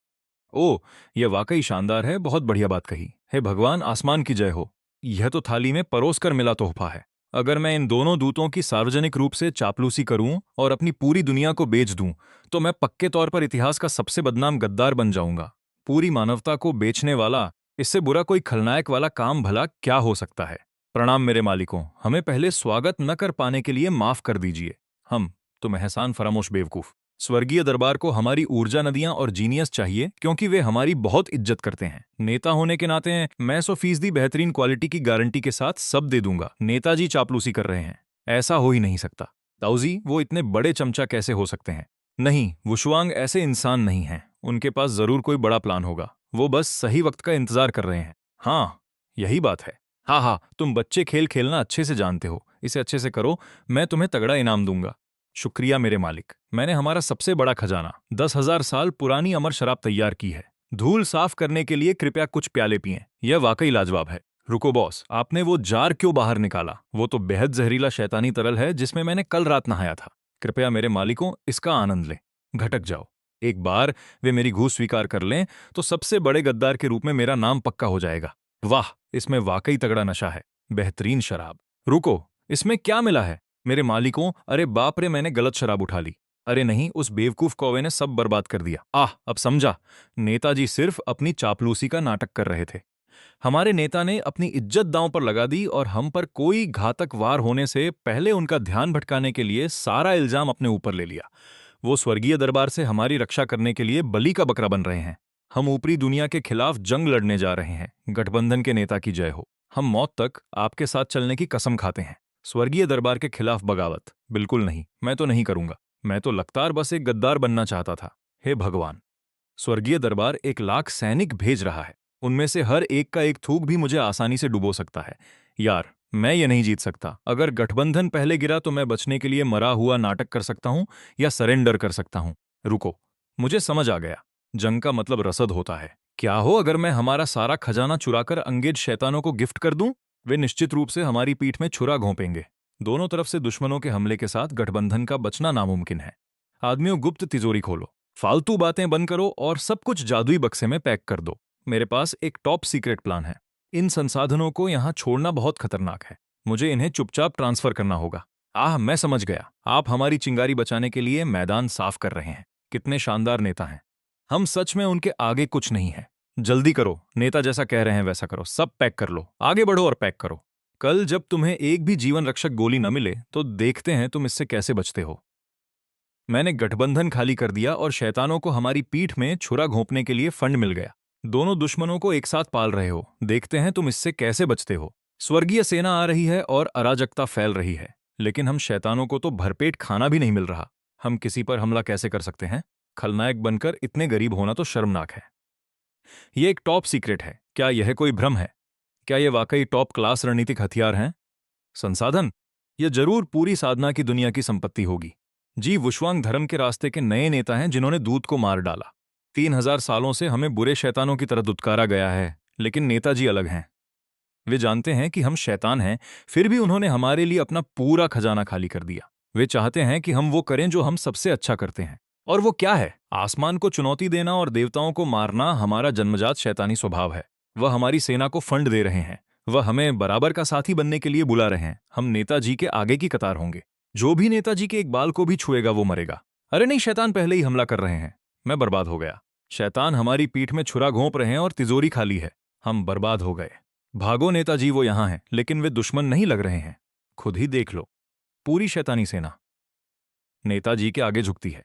ओह, यह वाकई शानदार है। बहुत बढ़िया बात कही। हे भगवान, आसमान की जय हो। यह तो थाली में परोस कर मिला तोहफा है। अगर मैं इन दोनों दूतों की सार्वजनिक रूप से चापलूसी करूं और अपनी पूरी दुनिया को बेच दूं, तो मैं पक्के तौर पर इतिहास का सबसे बदनाम गद्दार बन जाऊंगा। पूरी मानवता को बेचने वाला, इससे बुरा कोई खलनायक वाला काम भला क्या हो सकता है? प्रणाम मेरे मालिकों, हमें पहले स्वागत न कर पाने के लिए माफ कर दीजिए। तुम एहसान फरामोश बेवकूफ। स्वर्गीय दरबार को हमारी ऊर्जा नदियां और जीनियस चाहिए, क्योंकि वे हमारी बहुत इज्जत करते हैं। नेता होने के नाते मैं 100% बेहतरीन क्वालिटी की गारंटी के साथ सब दे दूंगा। नेताजी चापलूसी कर रहे हैं, ऐसा हो ही नहीं सकता। ताऊजी, वो इतने बड़े चमचा कैसे हो सकते हैं? नहीं, वुशुआंग ऐसे इंसान नहीं हैं। उनके पास जरूर कोई बड़ा प्लान होगा। वो बस सही वक्त का इंतजार कर रहे हैं। हाँ, यही बात है। हाँ हाँ, तुम बच्चे खेल खेलना अच्छे से जानते हो। इसे अच्छे से करो, मैं तुम्हें तगड़ा इनाम दूंगा। शुक्रिया मेरे मालिक। मैंने हमारा सबसे बड़ा खजाना, 10,000 साल पुरानी अमर शराब तैयार की है। धूल साफ करने के लिए कृपया कुछ प्याले पिएं। यह वाकई लाजवाब है। रुको बॉस, आपने वो जार क्यों बाहर निकाला? वो तो बेहद जहरीला शैतानी तरल है जिसमें मैंने कल रात नहाया था। कृपया मेरे मालिकों, इसका आनंद लें। घटक जाओ। एक बार वे मेरी घूस स्वीकार कर लें तो सबसे बड़े गद्दार के रूप में मेरा नाम पक्का हो जाएगा। वाह, इसमें वाकई तगड़ा नशा है। बेहतरीन शराब। रुको, इसमें क्या मिला है? मेरे मालिकों, अरे बाप रे, मैंने गलत शराब उठा ली। अरे नहीं, उस बेवकूफ कौवे ने सब बर्बाद कर दिया। अब समझा। नेताजी सिर्फ अपनी चापलूसी का नाटक कर रहे थे। हमारे नेता ने अपनी इज्जत दांव पर लगा दी और हम पर कोई घातक वार होने से पहले उनका ध्यान भटकाने के लिए सारा इल्जाम अपने ऊपर ले लिया। वो स्वर्गीय दरबार से हमारी रक्षा करने के लिए बलि का बकरा बन रहे हैं। हम ऊपरी दुनिया के खिलाफ जंग लड़ने जा रहे हैं। गठबंधन के नेता की जय हो। हम मौत तक आपके साथ चलने की कसम खाते हैं। स्वर्गीय दरबार के खिलाफ बगावत बिल्कुल नहीं, मैं तो नहीं करूंगा। मैं तो लगातार बस एक गद्दार बनना चाहता था। हे भगवान, स्वर्गीय दरबार 1 लाख सैनिक भेज रहा है। उनमें से हर एक का एक थूक भी मुझे आसानी से डुबो सकता है। यार, मैं ये नहीं जीत सकता। अगर गठबंधन पहले गिरा तो मैं बचने के लिए मरा हुआ नाटक कर सकता हूं या सरेंडर कर सकता हूं। रुको, मुझे समझ आ गया। जंग का मतलब रसद होता है। क्या हो अगर मैं हमारा सारा खजाना चुराकर अंगेज शैतानों को गिफ्ट कर दूं? वे निश्चित रूप से हमारी पीठ में छुरा घोंपेंगे। दोनों तरफ से दुश्मनों के हमले के साथ गठबंधन का बचना नामुमकिन है। आदमियों, गुप्त तिजोरी खोलो, फालतू बातें बंद करो और सब कुछ जादुई बक्से में पैक कर दो। मेरे पास एक टॉप सीक्रेट प्लान है। इन संसाधनों को यहां छोड़ना बहुत खतरनाक है। मुझे इन्हें चुपचाप ट्रांसफर करना होगा। मैं समझ गया। आप हमारी चिंगारी बचाने के लिए मैदान साफ कर रहे हैं। कितने शानदार नेता हैं। हम सच में उनके आगे कुछ नहीं है। जल्दी करो, नेता जैसा कह रहे हैं वैसा करो। सब पैक कर लो, आगे बढ़ो और पैक करो। कल जब तुम्हें एक भी जीवन रक्षक गोली न मिले तो देखते हैं तुम इससे कैसे बचते हो। मैंने गठबंधन खाली कर दिया और शैतानों को हमारी पीठ में छुरा घोंपने के लिए फंड मिल गया। दोनों दुश्मनों को एक साथ पाल रहे हो। देखते हैं तुम इससे कैसे बचते हो। स्वर्गीय सेना आ रही है और अराजकता फैल रही है, लेकिन हम शैतानों को तो भरपेट खाना भी नहीं मिल रहा। हम किसी पर हमला कैसे कर सकते हैं? खलनायक बनकर इतने गरीब होना तो शर्मनाक है। ये एक टॉप सीक्रेट है। क्या यह कोई भ्रम है? क्या ये वाकई टॉप क्लास रणनीतिक हथियार हैं? संसाधन? यह जरूर पूरी साधना की दुनिया की संपत्ति होगी। जी, वुशवांग धर्म के रास्ते के नए नेता हैं जिन्होंने दूत को मार डाला। 3000 सालों से हमें बुरे शैतानों की तरह दुत्कारा गया है, लेकिन नेताजी अलग हैं। वे जानते हैं कि हम शैतान हैं, फिर भी उन्होंने हमारे लिए अपना पूरा खजाना खाली कर दिया। वे चाहते हैं कि हम वो करें जो हम सबसे अच्छा करते हैं। और वो क्या है? आसमान को चुनौती देना और देवताओं को मारना हमारा जन्मजात शैतानी स्वभाव है। वह हमारी सेना को फंड दे रहे हैं। वह हमें बराबर का साथी बनने के लिए बुला रहे हैं। हम नेताजी के आगे की कतार होंगे। जो भी नेताजी के एक बाल को भी छुएगा वो मरेगा। अरे नहीं, शैतान पहले ही हमला कर रहे हैं। मैं बर्बाद हो गया। शैतान हमारी पीठ में छुरा घोंप रहे हैं और तिजोरी खाली है। हम बर्बाद हो गए। भागो नेताजी, वो यहां हैं, लेकिन वे दुश्मन नहीं लग रहे हैं। खुद ही देख लो। पूरी शैतानी सेना नेताजी के आगे झुकती है।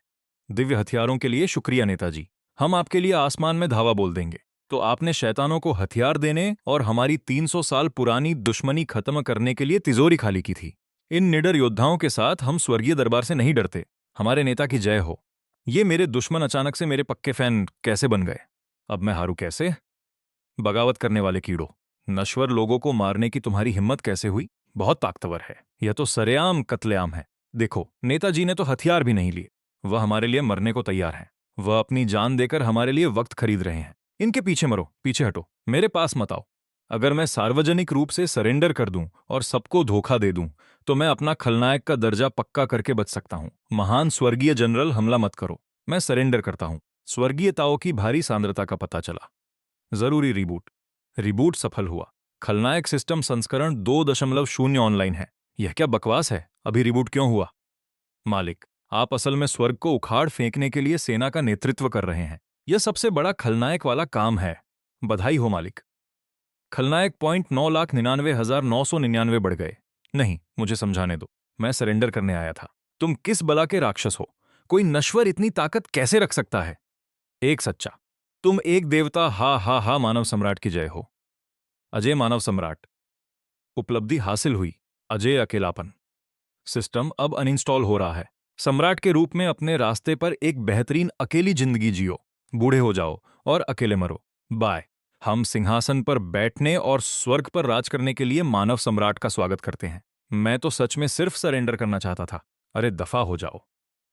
दिव्य हथियारों के लिए शुक्रिया नेताजी। हम आपके लिए आसमान में धावा बोल देंगे। तो आपने शैतानों को हथियार देने और हमारी 300 साल पुरानी दुश्मनी खत्म करने के लिए तिजोरी खाली की थी। इन निडर योद्धाओं के साथ हम स्वर्गीय दरबार से नहीं डरते। हमारे नेता की जय हो। ये मेरे दुश्मन अचानक से मेरे पक्के फैन कैसे बन गए? अब मैं हारू कैसे? बगावत करने वाले कीड़ो, नश्वर लोगों को मारने की तुम्हारी हिम्मत कैसे हुई? बहुत ताकतवर है। यह तो सरेआम कत्लेआम है। देखो, नेताजी ने तो हथियार भी नहीं लिए। वह हमारे लिए मरने को तैयार हैं। वह अपनी जान देकर हमारे लिए वक्त खरीद रहे हैं। इनके पीछे मरो, पीछे हटो, मेरे पास मत आओ। अगर मैं सार्वजनिक रूप से सरेंडर कर दूं और सबको धोखा दे दूं, तो मैं अपना खलनायक का दर्जा पक्का करके बच सकता हूं। महान स्वर्गीय जनरल, हमला मत करो। मैं सरेंडर करता हूं। स्वर्गीयताओं की भारी सांद्रता का पता चला। जरूरी रिबूट। रिबूट सफल हुआ। खलनायक सिस्टम संस्करण 2.0 ऑनलाइन है। यह क्या बकवास है? अभी रिबूट क्यों हुआ? मालिक, आप असल में स्वर्ग को उखाड़ फेंकने के लिए सेना का नेतृत्व कर रहे हैं। यह सबसे बड़ा खलनायक वाला काम है। बधाई हो मालिक। खलनायक पॉइंट 9,99,999 बढ़ गए। नहीं, मुझे समझाने दो। मैं सरेंडर करने आया था। तुम किस बला के राक्षस हो? कोई नश्वर इतनी ताकत कैसे रख सकता है? एक सच्चा। तुम एक देवता। हा हा हा, मानव सम्राट की जय हो। अजय मानव सम्राट। उपलब्धि हासिल हुई। अजय अकेलापन। सिस्टम अब अनइंस्टॉल हो रहा है। सम्राट के रूप में अपने रास्ते पर एक बेहतरीन अकेली जिंदगी जियो। बूढ़े हो जाओ और अकेले मरो। बाय। हम सिंहासन पर बैठने और स्वर्ग पर राज करने के लिए मानव सम्राट का स्वागत करते हैं। मैं तो सच में सिर्फ सरेंडर करना चाहता था। अरे दफा हो जाओ।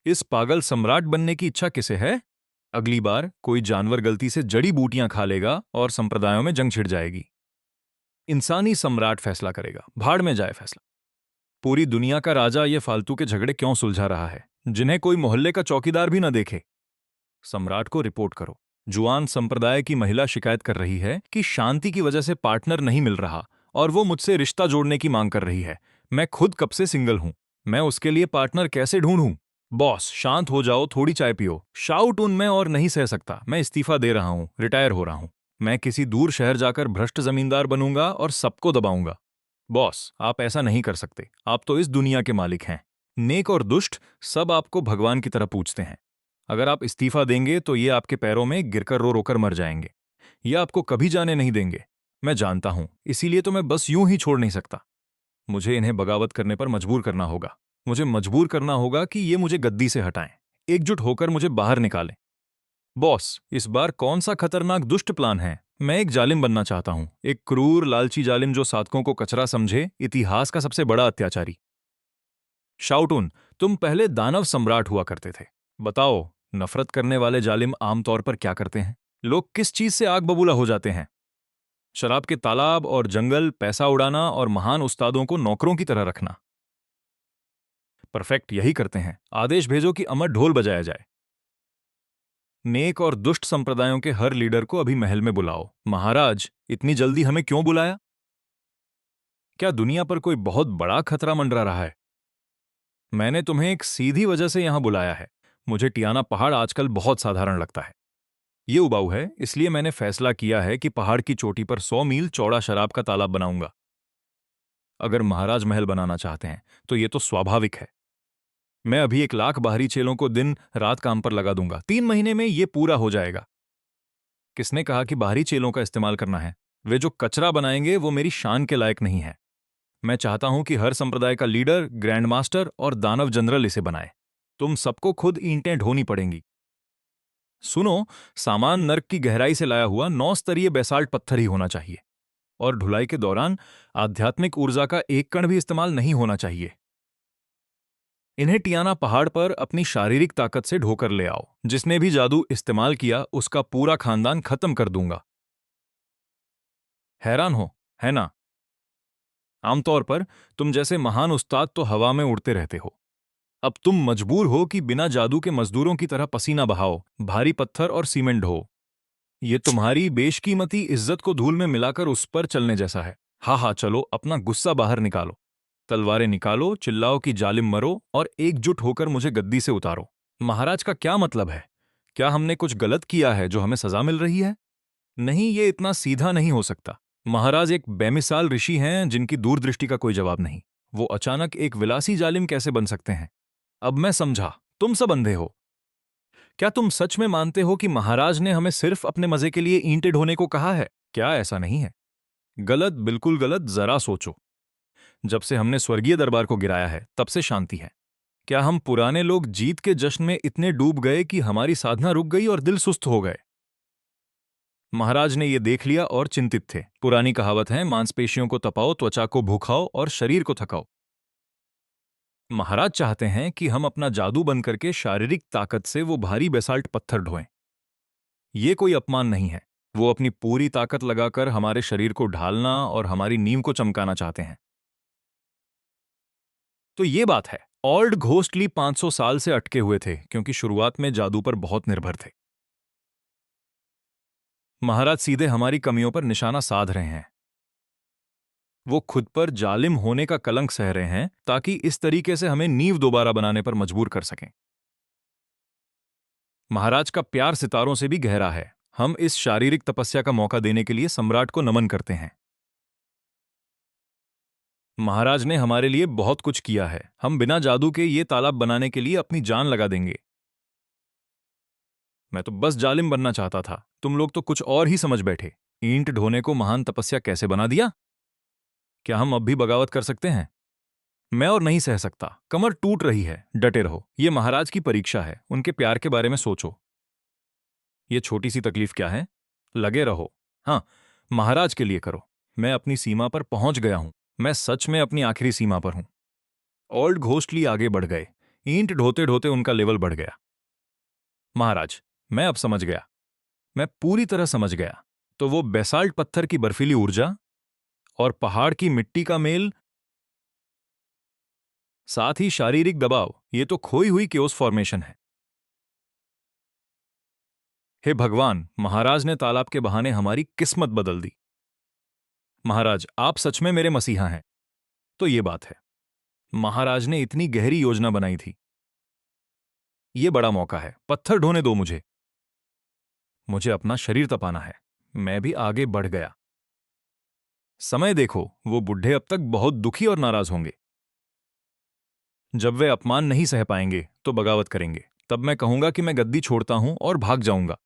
इस पागल सम्राट बनने की इच्छा किसे है? अगली बार कोई जानवर गलती से जड़ी बूटियां खा लेगा और संप्रदायों में जंग छिड़ जाएगी। इंसानी सम्राट फैसला करेगा, भाड़ में जाए फैसला। पूरी दुनिया का राजा ये फालतू के झगड़े क्यों सुलझा रहा है, जिन्हें कोई मोहल्ले का चौकीदार भी न देखे? सम्राट को रिपोर्ट करो। जुआन संप्रदाय की महिला शिकायत कर रही है कि शांति की वजह से पार्टनर नहीं मिल रहा और वो मुझसे रिश्ता जोड़ने की मांग कर रही है। मैं खुद कब से सिंगल हूं, मैं उसके लिए पार्टनर कैसे ढूंढूं? बॉस, शांत हो जाओ, थोड़ी चाय पियो। शाउट उन मैं और नहीं सह सकता। मैं इस्तीफा दे रहा हूं, रिटायर हो रहा हूं। मैं किसी दूर शहर जाकर भ्रष्ट जमींदार बनूंगा और सबको दबाऊंगा। बॉस, आप ऐसा नहीं कर सकते। आप तो इस दुनिया के मालिक हैं। नेक और दुष्ट सब आपको भगवान की तरह पूछते हैं। अगर आप इस्तीफा देंगे तो ये आपके पैरों में गिरकर रो रोकर मर जाएंगे। ये आपको कभी जाने नहीं देंगे। मैं जानता हूं, इसीलिए तो मैं बस यूं ही छोड़ नहीं सकता। मुझे इन्हें बगावत करने पर मजबूर करना होगा। मुझे मजबूर करना होगा कि ये मुझे गद्दी से हटाएं, एकजुट होकर मुझे बाहर निकालें। बॉस, इस बार कौन सा खतरनाक दुष्ट प्लान है? मैं एक जालिम बनना चाहता हूं, एक क्रूर लालची जालिम जो साधकों को कचरा समझे, इतिहास का सबसे बड़ा अत्याचारी। शाउटून, तुम पहले दानव सम्राट हुआ करते थे। बताओ, नफरत करने वाले जालिम आमतौर पर क्या करते हैं? लोग किस चीज से आग बबूला हो जाते हैं? शराब के तालाब और जंगल, पैसा उड़ाना और महान उस्तादों को नौकरों की तरह रखना। परफेक्ट, यही करते हैं। आदेश भेजो कि अमर ढोल बजाया जाए। नेक और दुष्ट संप्रदायों के हर लीडर को अभी महल में बुलाओ। महाराज, इतनी जल्दी हमें क्यों बुलाया? क्या दुनिया पर कोई बहुत बड़ा खतरा मंडरा रहा है? मैंने तुम्हें एक सीधी वजह से यहां बुलाया है। मुझे टियाना पहाड़ आजकल बहुत साधारण लगता है। ये उबाऊ है, इसलिए मैंने फैसला किया है कि पहाड़ की चोटी पर 100 मील चौड़ा शराब का तालाब बनाऊंगा। अगर महाराज महल बनाना चाहते हैं तो ये तो स्वाभाविक है। मैं अभी 1 लाख बाहरी चेलों को दिन रात काम पर लगा दूंगा। 3 महीने में ये पूरा हो जाएगा। किसने कहा कि बाहरी चेलों का इस्तेमाल करना है? वे जो कचरा बनाएंगे वो मेरी शान के लायक नहीं है। मैं चाहता हूं कि हर संप्रदाय का लीडर, ग्रैंड मास्टर और दानव जनरल इसे बनाए। तुम सबको खुद ईंटें ढोनी पड़ेंगी। सुनो, सामान नर्क की गहराई से लाया हुआ 9 स्तरीय बेसाल्ट पत्थर ही होना चाहिए और ढुलाई के दौरान आध्यात्मिक ऊर्जा का एक कण भी इस्तेमाल नहीं होना चाहिए। इन्हें टियाना पहाड़ पर अपनी शारीरिक ताकत से ढोकर ले आओ। जिसने भी जादू इस्तेमाल किया उसका पूरा खानदान खत्म कर दूंगा। हैरान हो, है ना? आमतौर पर तुम जैसे महान उस्ताद तो हवा में उड़ते रहते हो। अब तुम मजबूर हो कि बिना जादू के मजदूरों की तरह पसीना बहाओ, भारी पत्थर और सीमेंट ढो। ये तुम्हारी बेशकीमती इज्जत को धूल में मिलाकर उस पर चलने जैसा है। हा हा, चलो अपना गुस्सा बाहर निकालो। तलवारें निकालो, चिल्लाओ कि जालिम मरो और एकजुट होकर मुझे गद्दी से उतारो। महाराज का क्या मतलब है? क्या हमने कुछ गलत किया है जो हमें सजा मिल रही है? नहीं, ये इतना सीधा नहीं हो सकता। महाराज एक बेमिसाल ऋषि हैं जिनकी दूरदृष्टि का कोई जवाब नहीं। वो अचानक एक विलासी जालिम कैसे बन सकते हैं? अब मैं समझा, तुम सब अंधे हो। क्या तुम सच में मानते हो कि महाराज ने हमें सिर्फ अपने मजे के लिए ईंटें ढोने को कहा है? क्या ऐसा नहीं है? गलत, बिल्कुल गलत। जरा सोचो, जब से हमने स्वर्गीय दरबार को गिराया है तब से शांति है। क्या हम पुराने लोग जीत के जश्न में इतने डूब गए कि हमारी साधना रुक गई और दिल सुस्त हो गए? महाराज ने यह देख लिया और चिंतित थे। पुरानी कहावत है, मांसपेशियों को तपाओ, त्वचा को भूखाओ और शरीर को थकाओ। महाराज चाहते हैं कि हम अपना जादू बंद करके शारीरिक ताकत से वो भारी बेसाल्ट पत्थर ढोएं। ये कोई अपमान नहीं है। वो अपनी पूरी ताकत लगाकर हमारे शरीर को ढालना और हमारी नींव को चमकाना चाहते हैं। तो ये बात है। ओल्ड घोस्टली 500 साल से अटके हुए थे क्योंकि शुरुआत में जादू पर बहुत निर्भर थे। महाराज सीधे हमारी कमियों पर निशाना साध रहे हैं। वो खुद पर जालिम होने का कलंक सह रहे हैं ताकि इस तरीके से हमें नींव दोबारा बनाने पर मजबूर कर सकें। महाराज का प्यार सितारों से भी गहरा है। हम इस शारीरिक तपस्या का मौका देने के लिए सम्राट को नमन करते हैं। महाराज ने हमारे लिए बहुत कुछ किया है। हम बिना जादू के ये तालाब बनाने के लिए अपनी जान लगा देंगे। मैं तो बस जालिम बनना चाहता था। तुम लोग तो कुछ और ही समझ बैठे। ईंट ढोने को महान तपस्या कैसे बना दिया? क्या हम अब भी बगावत कर सकते हैं? मैं और नहीं सह सकता। कमर टूट रही है। डटे रहो, ये महाराज की परीक्षा है। उनके प्यार के बारे में सोचो। ये छोटी सी तकलीफ क्या है? लगे रहो। हाँ, महाराज के लिए करो। मैं अपनी सीमा पर पहुंच गया हूं। मैं सच में अपनी आखिरी सीमा पर हूं। ओल्ड घोस्टली आगे बढ़ गए। ईंट ढोते ढोते उनका लेवल बढ़ गया। महाराज, मैं अब समझ गया। मैं पूरी तरह समझ गया। तो वो बेसाल्ट पत्थर की बर्फीली ऊर्जा, और पहाड़ की मिट्टी का मेल, साथ ही शारीरिक दबाव, ये तो खोई हुई केओस फॉर्मेशन है। हे भगवान, महाराज ने तालाब के बहाने हमारी किस्मत बदल दी। महाराज, आप सच में मेरे मसीहा हैं। तो ये बात है, महाराज ने इतनी गहरी योजना बनाई थी। ये बड़ा मौका है, पत्थर ढोने दो मुझे। मुझे अपना शरीर तपाना है। मैं भी आगे बढ़ गया। समय देखो, वो बुढ़े अब तक बहुत दुखी और नाराज होंगे। जब वे अपमान नहीं सह पाएंगे तो बगावत करेंगे। तब मैं कहूंगा कि मैं गद्दी छोड़ता हूं और भाग जाऊंगा।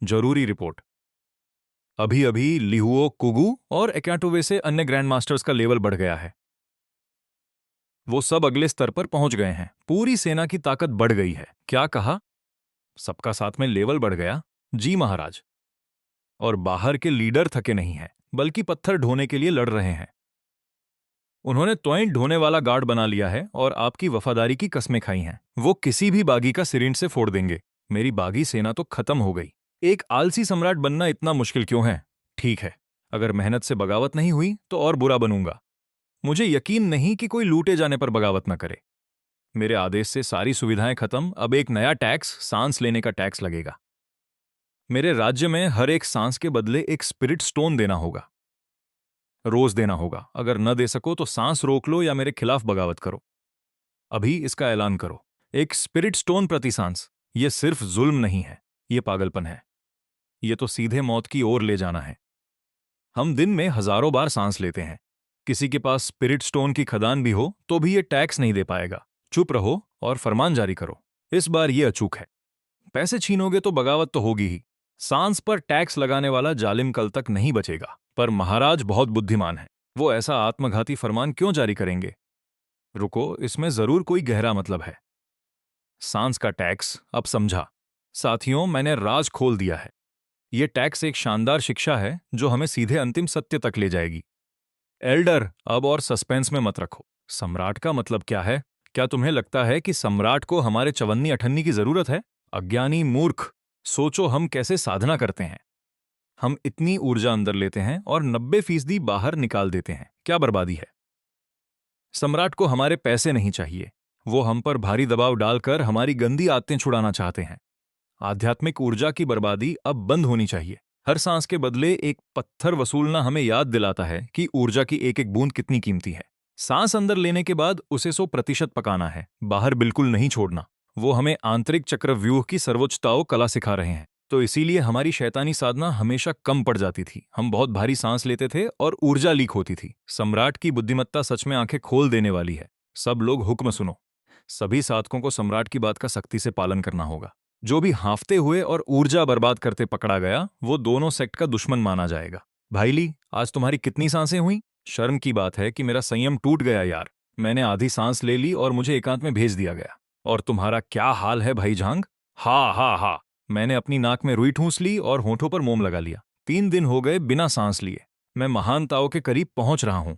जरूरी रिपोर्ट। अभी अभी लिहुओ कुगु और एकाटोवे से अन्य ग्रैंड मास्टर्स का लेवल बढ़ गया है। वो सब अगले स्तर पर पहुंच गए हैं। पूरी सेना की ताकत बढ़ गई है। क्या कहा? सबका साथ में लेवल बढ़ गया? जी महाराज। और बाहर के लीडर थके नहीं हैं, बल्कि पत्थर ढोने के लिए लड़ रहे हैं। उन्होंने त्वॉइंट ढोने वाला गार्ड बना लिया है और आपकी वफादारी की कस्में खाई हैं। वो किसी भी बागी का सिरिंज से फोड़ देंगे। मेरी बागी सेना तो खत्म हो गई। एक आलसी सम्राट बनना इतना मुश्किल क्यों है? ठीक है, अगर मेहनत से बगावत नहीं हुई तो और बुरा बनूंगा। मुझे यकीन नहीं कि कोई लूटे जाने पर बगावत न करे। मेरे आदेश से सारी सुविधाएं खत्म। अब एक नया टैक्स, सांस लेने का टैक्स लगेगा। मेरे राज्य में हर एक सांस के बदले एक स्पिरिट स्टोन देना होगा। रोज देना होगा। अगर न दे सको तो सांस रोक लो या मेरे खिलाफ बगावत करो। अभी इसका ऐलान करो। एक स्पिरिट स्टोन प्रति सांस। ये सिर्फ जुल्म नहीं है, ये पागलपन है। ये तो सीधे मौत की ओर ले जाना है। हम दिन में हजारों बार सांस लेते हैं। किसी के पास स्पिरिट स्टोन की खदान भी हो तो भी ये टैक्स नहीं दे पाएगा। चुप रहो और फरमान जारी करो। इस बार ये अचूक है। पैसे छीनोगे तो बगावत तो होगी ही। सांस पर टैक्स लगाने वाला जालिम कल तक नहीं बचेगा। पर महाराज बहुत बुद्धिमान है। वो ऐसा आत्मघाती फरमान क्यों जारी करेंगे? रुको, इसमें जरूर कोई गहरा मतलब है। सांस का टैक्स, अब समझा। साथियों, मैंने राज खोल दिया है। यह टैक्स एक शानदार शिक्षा है जो हमें सीधे अंतिम सत्य तक ले जाएगी। एल्डर, अब और सस्पेंस में मत रखो। सम्राट का मतलब क्या है? क्या तुम्हें लगता है कि सम्राट को हमारे चवन्नी अठन्नी की जरूरत है? अज्ञानी मूर्ख, सोचो हम कैसे साधना करते हैं। हम इतनी ऊर्जा अंदर लेते हैं और 90% बाहर निकाल देते हैं। क्या बर्बादी है। सम्राट को हमारे पैसे नहीं चाहिए। वो हम पर भारी दबाव डालकर हमारी गंदी आदतें छुड़ाना चाहते हैं। आध्यात्मिक ऊर्जा की बर्बादी अब बंद होनी चाहिए। हर सांस के बदले एक पत्थर वसूलना हमें याद दिलाता है कि ऊर्जा की एक एक बूंद कितनी कीमती है। सांस अंदर लेने के बाद उसे 100% पकाना है, बाहर बिल्कुल नहीं छोड़ना। वो हमें आंतरिक चक्रव्यूह की सर्वोच्चताओं कला सिखा रहे हैं। तो इसीलिए हमारी शैतानी साधना हमेशा कम पड़ जाती थी। हम बहुत भारी सांस लेते थे और ऊर्जा लीक होती थी। सम्राट की बुद्धिमत्ता सच में आंखें खोल देने वाली है। सब लोग हुक्म सुनो। सभी साधकों को सम्राट की बात का सख्ती से पालन करना होगा। जो भी हांफते हुए और ऊर्जा बर्बाद करते पकड़ा गया, वो दोनों सेक्ट का दुश्मन माना जाएगा। भाईली, आज तुम्हारी कितनी सांसें हुई? शर्म की बात है कि मेरा संयम टूट गया यार। मैंने आधी सांस ले ली और मुझे एकांत में भेज दिया गया। और तुम्हारा क्या हाल है भाई झांग? हा हा हा। मैंने अपनी नाक में रुई ठूंस ली और होठों पर मोम लगा लिया। 3 दिन हो गए बिना सांस लिए। मैं महानताओं के करीब पहुंच रहा हूं।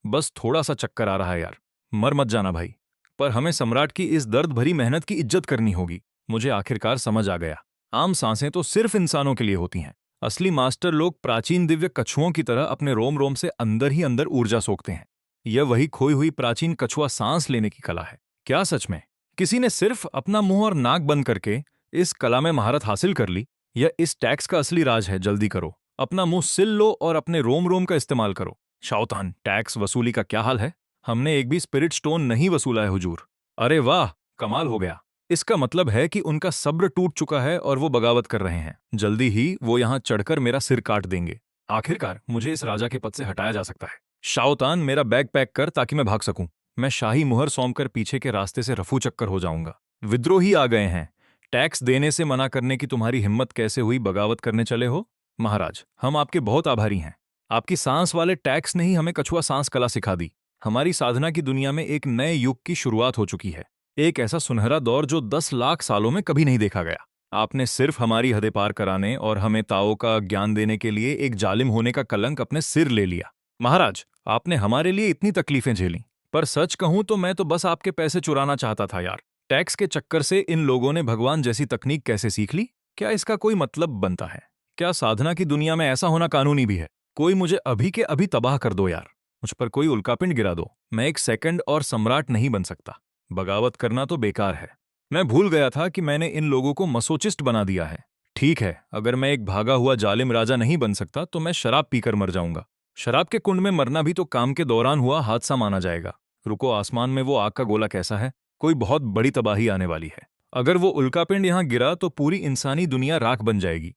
बस थोड़ा सा चक्कर आ रहा है यार। मर मत जाना भाई। पर हमें सम्राट की इस दर्द भरी मेहनत की इज्जत करनी होगी। मुझे आखिरकार समझ आ गया। आम सांसें तो सिर्फ इंसानों के लिए होती हैं। असली मास्टर लोग प्राचीन दिव्य कछुओं की तरह अपने रोम रोम से अंदर ही अंदर ऊर्जा सोखते हैं। यह वही खोई हुई प्राचीन कछुआ सांस लेने की कला है। क्या सच में किसी ने सिर्फ अपना मुंह और नाक बंद करके इस कला में महारत हासिल कर ली? यह इस टैक्स का असली राज है। जल्दी करो, अपना मुंह सिल लो और अपने रोम रोम का इस्तेमाल करो। शाओतान, टैक्स वसूली का क्या हाल है? हमने एक भी स्पिरिट स्टोन नहीं वसूला है हुजूर। अरे वाह, कमाल हो गया। इसका मतलब है कि उनका सब्र टूट चुका है और वो बगावत कर रहे हैं। जल्दी ही वो यहां चढ़कर मेरा सिर काट देंगे। आखिरकार मुझे इस राजा के पद से हटाया जा सकता है। शाओतान, मेरा बैग पैक कर ताकि मैं भाग सकूं। मैं शाही मुहर सौंपकर पीछे के रास्ते से रफू चक्कर हो जाऊंगा। विद्रोही आ गए हैं। टैक्स देने से मना करने की तुम्हारी हिम्मत कैसे हुई? बगावत करने चले हो? महाराज, हम आपके बहुत आभारी हैं। आपकी सांस वाले टैक्स ने ही हमें कछुआ सांस कला सिखा दी। हमारी साधना की दुनिया में एक नए युग की शुरुआत हो चुकी है। एक ऐसा सुनहरा दौर जो 10 लाख सालों में कभी नहीं देखा गया। आपने सिर्फ हमारी हदें पार कराने और हमें ताओ का ज्ञान देने के लिए एक जालिम होने का कलंक अपने सिर ले लिया। महाराज, आपने हमारे लिए इतनी तकलीफें झेली, पर सच कहूं तो मैं तो बस आपके पैसे चुराना चाहता था यार। टैक्स के चक्कर से इन लोगों ने भगवान जैसी तकनीक कैसे सीख ली? क्या इसका कोई मतलब बनता है? क्या साधना की दुनिया में ऐसा होना कानूनी भी है? कोई मुझे अभी के अभी तबाह कर दो यार। मुझ पर कोई उल्कापिंड गिरा दो। मैं एक सेकंड और सम्राट नहीं बन सकता। बगावत करना तो बेकार है। मैं भूल गया था कि मैंने इन लोगों को मसोचिस्ट बना दिया है। ठीक है, अगर मैं एक भागा हुआ जालिम राजा नहीं बन सकता तो मैं शराब पीकर मर जाऊंगा। शराब के कुंड में मरना भी तो काम के दौरान हुआ हादसा माना जाएगा। रुको, आसमान में वो आग का गोला कैसा है? कोई बहुत बड़ी तबाही आने वाली है। अगर वो उल्कापिंड यहां गिरा तो पूरी इंसानी दुनिया राख बन जाएगी।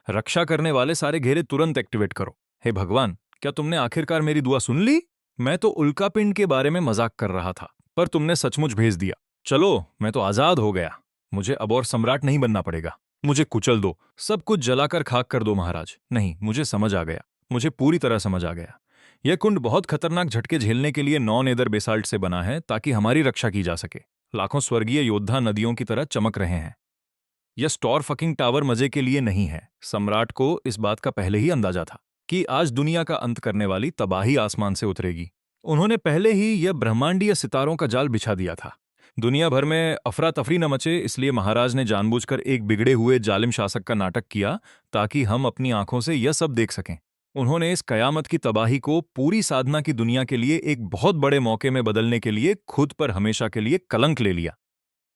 रक्षा करने वाले सारे घेरे तुरंत एक्टिवेट करो। हे भगवान, क्या तुमने आखिरकार मेरी दुआ सुन ली? मैं तो उल्कापिंड के बारे में मजाक कर रहा था, पर तुमने सचमुच भेज दिया। चलो, मैं तो आजाद हो गया। मुझे अब और सम्राट नहीं बनना पड़ेगा। मुझे कुचल दो, सब कुछ जलाकर खाक कर दो महाराज। नहीं, मुझे समझ आ गया। मुझे पूरी तरह समझ आ गया। यह कुंड बहुत खतरनाक झटके झेलने के लिए नॉन एदर बेसाल्ट से बना है, ताकि हमारी रक्षा की जा सके। लाखों स्वर्गीय योद्धा नदियों की तरह चमक रहे हैं। यह स्टोर फकिंग टावर मजे के लिए नहीं है। सम्राट को इस बात का पहले ही अंदाजा था कि आज दुनिया का अंत करने वाली तबाही आसमान से उतरेगी। उन्होंने पहले ही यह ब्रह्मांडीय सितारों का जाल बिछा दिया था। दुनिया भर में अफरा तफरी न मचे, इसलिए महाराज ने जानबूझकर एक बिगड़े हुए जालिम शासक का नाटक किया, ताकि हम अपनी आंखों से यह सब देख सकें। उन्होंने इस कयामत की तबाही को पूरी साधना की दुनिया के लिए एक बहुत बड़े मौके में बदलने के लिए खुद पर हमेशा के लिए कलंक ले लिया।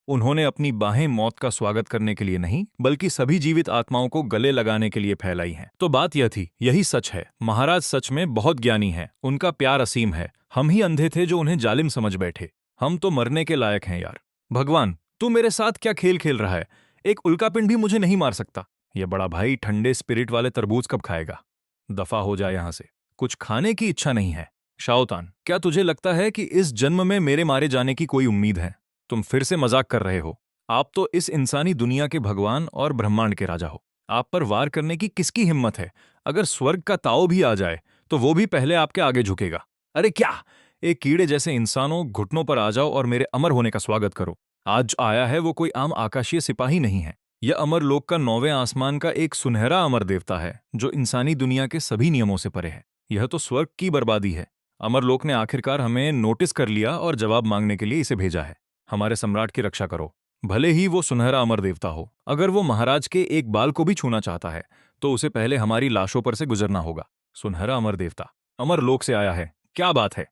उन्होंने अपनी बाहें मौत का स्वागत करने के लिए नहीं, बल्कि सभी जीवित आत्माओं को गले लगाने के लिए फैलाई हैं। तो बात यह थी, यही सच है। महाराज सच में बहुत ज्ञानी हैं, उनका प्यार असीम है। हम ही अंधे थे जो उन्हें जालिम समझ बैठे। हम तो मरने के लायक हैं यार। भगवान, तू मेरे साथ क्या खेल खेल रहा है? एक उल्कापिंड भी मुझे नहीं मार सकता। यह बड़ा भाई ठंडे स्पिरिट वाले तरबूज कब खाएगा? दफा हो जाए यहां से। कुछ खाने की इच्छा नहीं है। शाओतान, क्या तुझे लगता है कि इस जन्म में मेरे मारे जाने की कोई उम्मीद है? तुम फिर से मजाक कर रहे हो। आप तो इस इंसानी दुनिया के भगवान और ब्रह्मांड के राजा हो। आप पर वार करने की किसकी हिम्मत है? अगर स्वर्ग का ताऊ भी आ जाए तो वो भी पहले आपके आगे झुकेगा। अरे क्या! एक कीड़े जैसे इंसानों, घुटनों पर आ जाओ और मेरे अमर होने का स्वागत करो। आज आया है वो कोई आम आकाशीय सिपाही नहीं है। यह अमर लोक का 9वें आसमान का एक सुनहरा अमर देवता है, जो इंसानी दुनिया के सभी नियमों से परे है। यह तो स्वर्ग की बर्बादी है। अमरलोक ने आखिरकार हमें नोटिस कर लिया और जवाब मांगने के लिए इसे भेजा है। हमारे सम्राट की रक्षा करो, भले ही वो सुनहरा अमर देवता हो। अगर वो महाराज के एक बाल को भी छूना चाहता है तो उसे पहले हमारी लाशों पर से गुजरना होगा। सुनहरा अमर देवता अमरलोक से आया है, क्या बात है!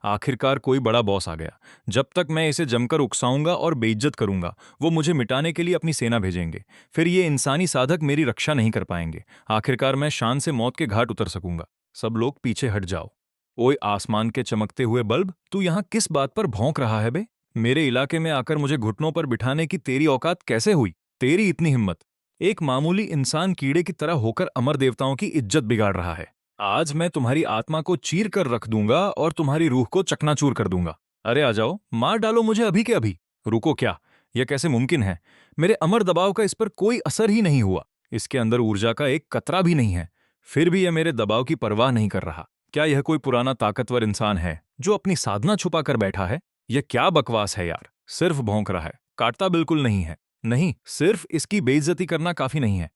आखिरकार कोई बड़ा बॉस आ गया। जब तक मैं इसे जमकर उकसाऊंगा और बेइज्जत करूंगा, वो मुझे मिटाने के लिए अपनी सेना भेजेंगे। फिर ये इंसानी साधक मेरी रक्षा नहीं कर पाएंगे। आखिरकार मैं शान से मौत के घाट उतर सकूंगा। सब लोग पीछे हट जाओ। ओए आसमान के चमकते हुए बल्ब, तू यहाँ किस बात पर भौंक रहा है बे? मेरे इलाके में आकर मुझे घुटनों पर बिठाने की तेरी औकात कैसे हुई? तेरी इतनी हिम्मत! एक मामूली इंसान कीड़े की तरह होकर अमर देवताओं की इज्जत बिगाड़ रहा है। आज मैं तुम्हारी आत्मा को चीर कर रख दूंगा और तुम्हारी रूह को चकनाचूर कर दूंगा। अरे आ जाओ, मार डालो मुझे अभी के अभी। रुको, क्या यह कैसे मुमकिन है? मेरे अमर दबाव का इस पर कोई असर ही नहीं हुआ। इसके अंदर ऊर्जा का एक कतरा भी नहीं है। फिर भी यह मेरे दबाव की परवाह नहीं कर रहा। क्या यह कोई पुराना ताकतवर इंसान है जो अपनी साधना छुपा कर बैठा है? यह क्या बकवास है यार! सिर्फ भौंक रहा है, काटता बिल्कुल नहीं है। नहीं, सिर्फ इसकी बेइज्जती करना काफी नहीं है।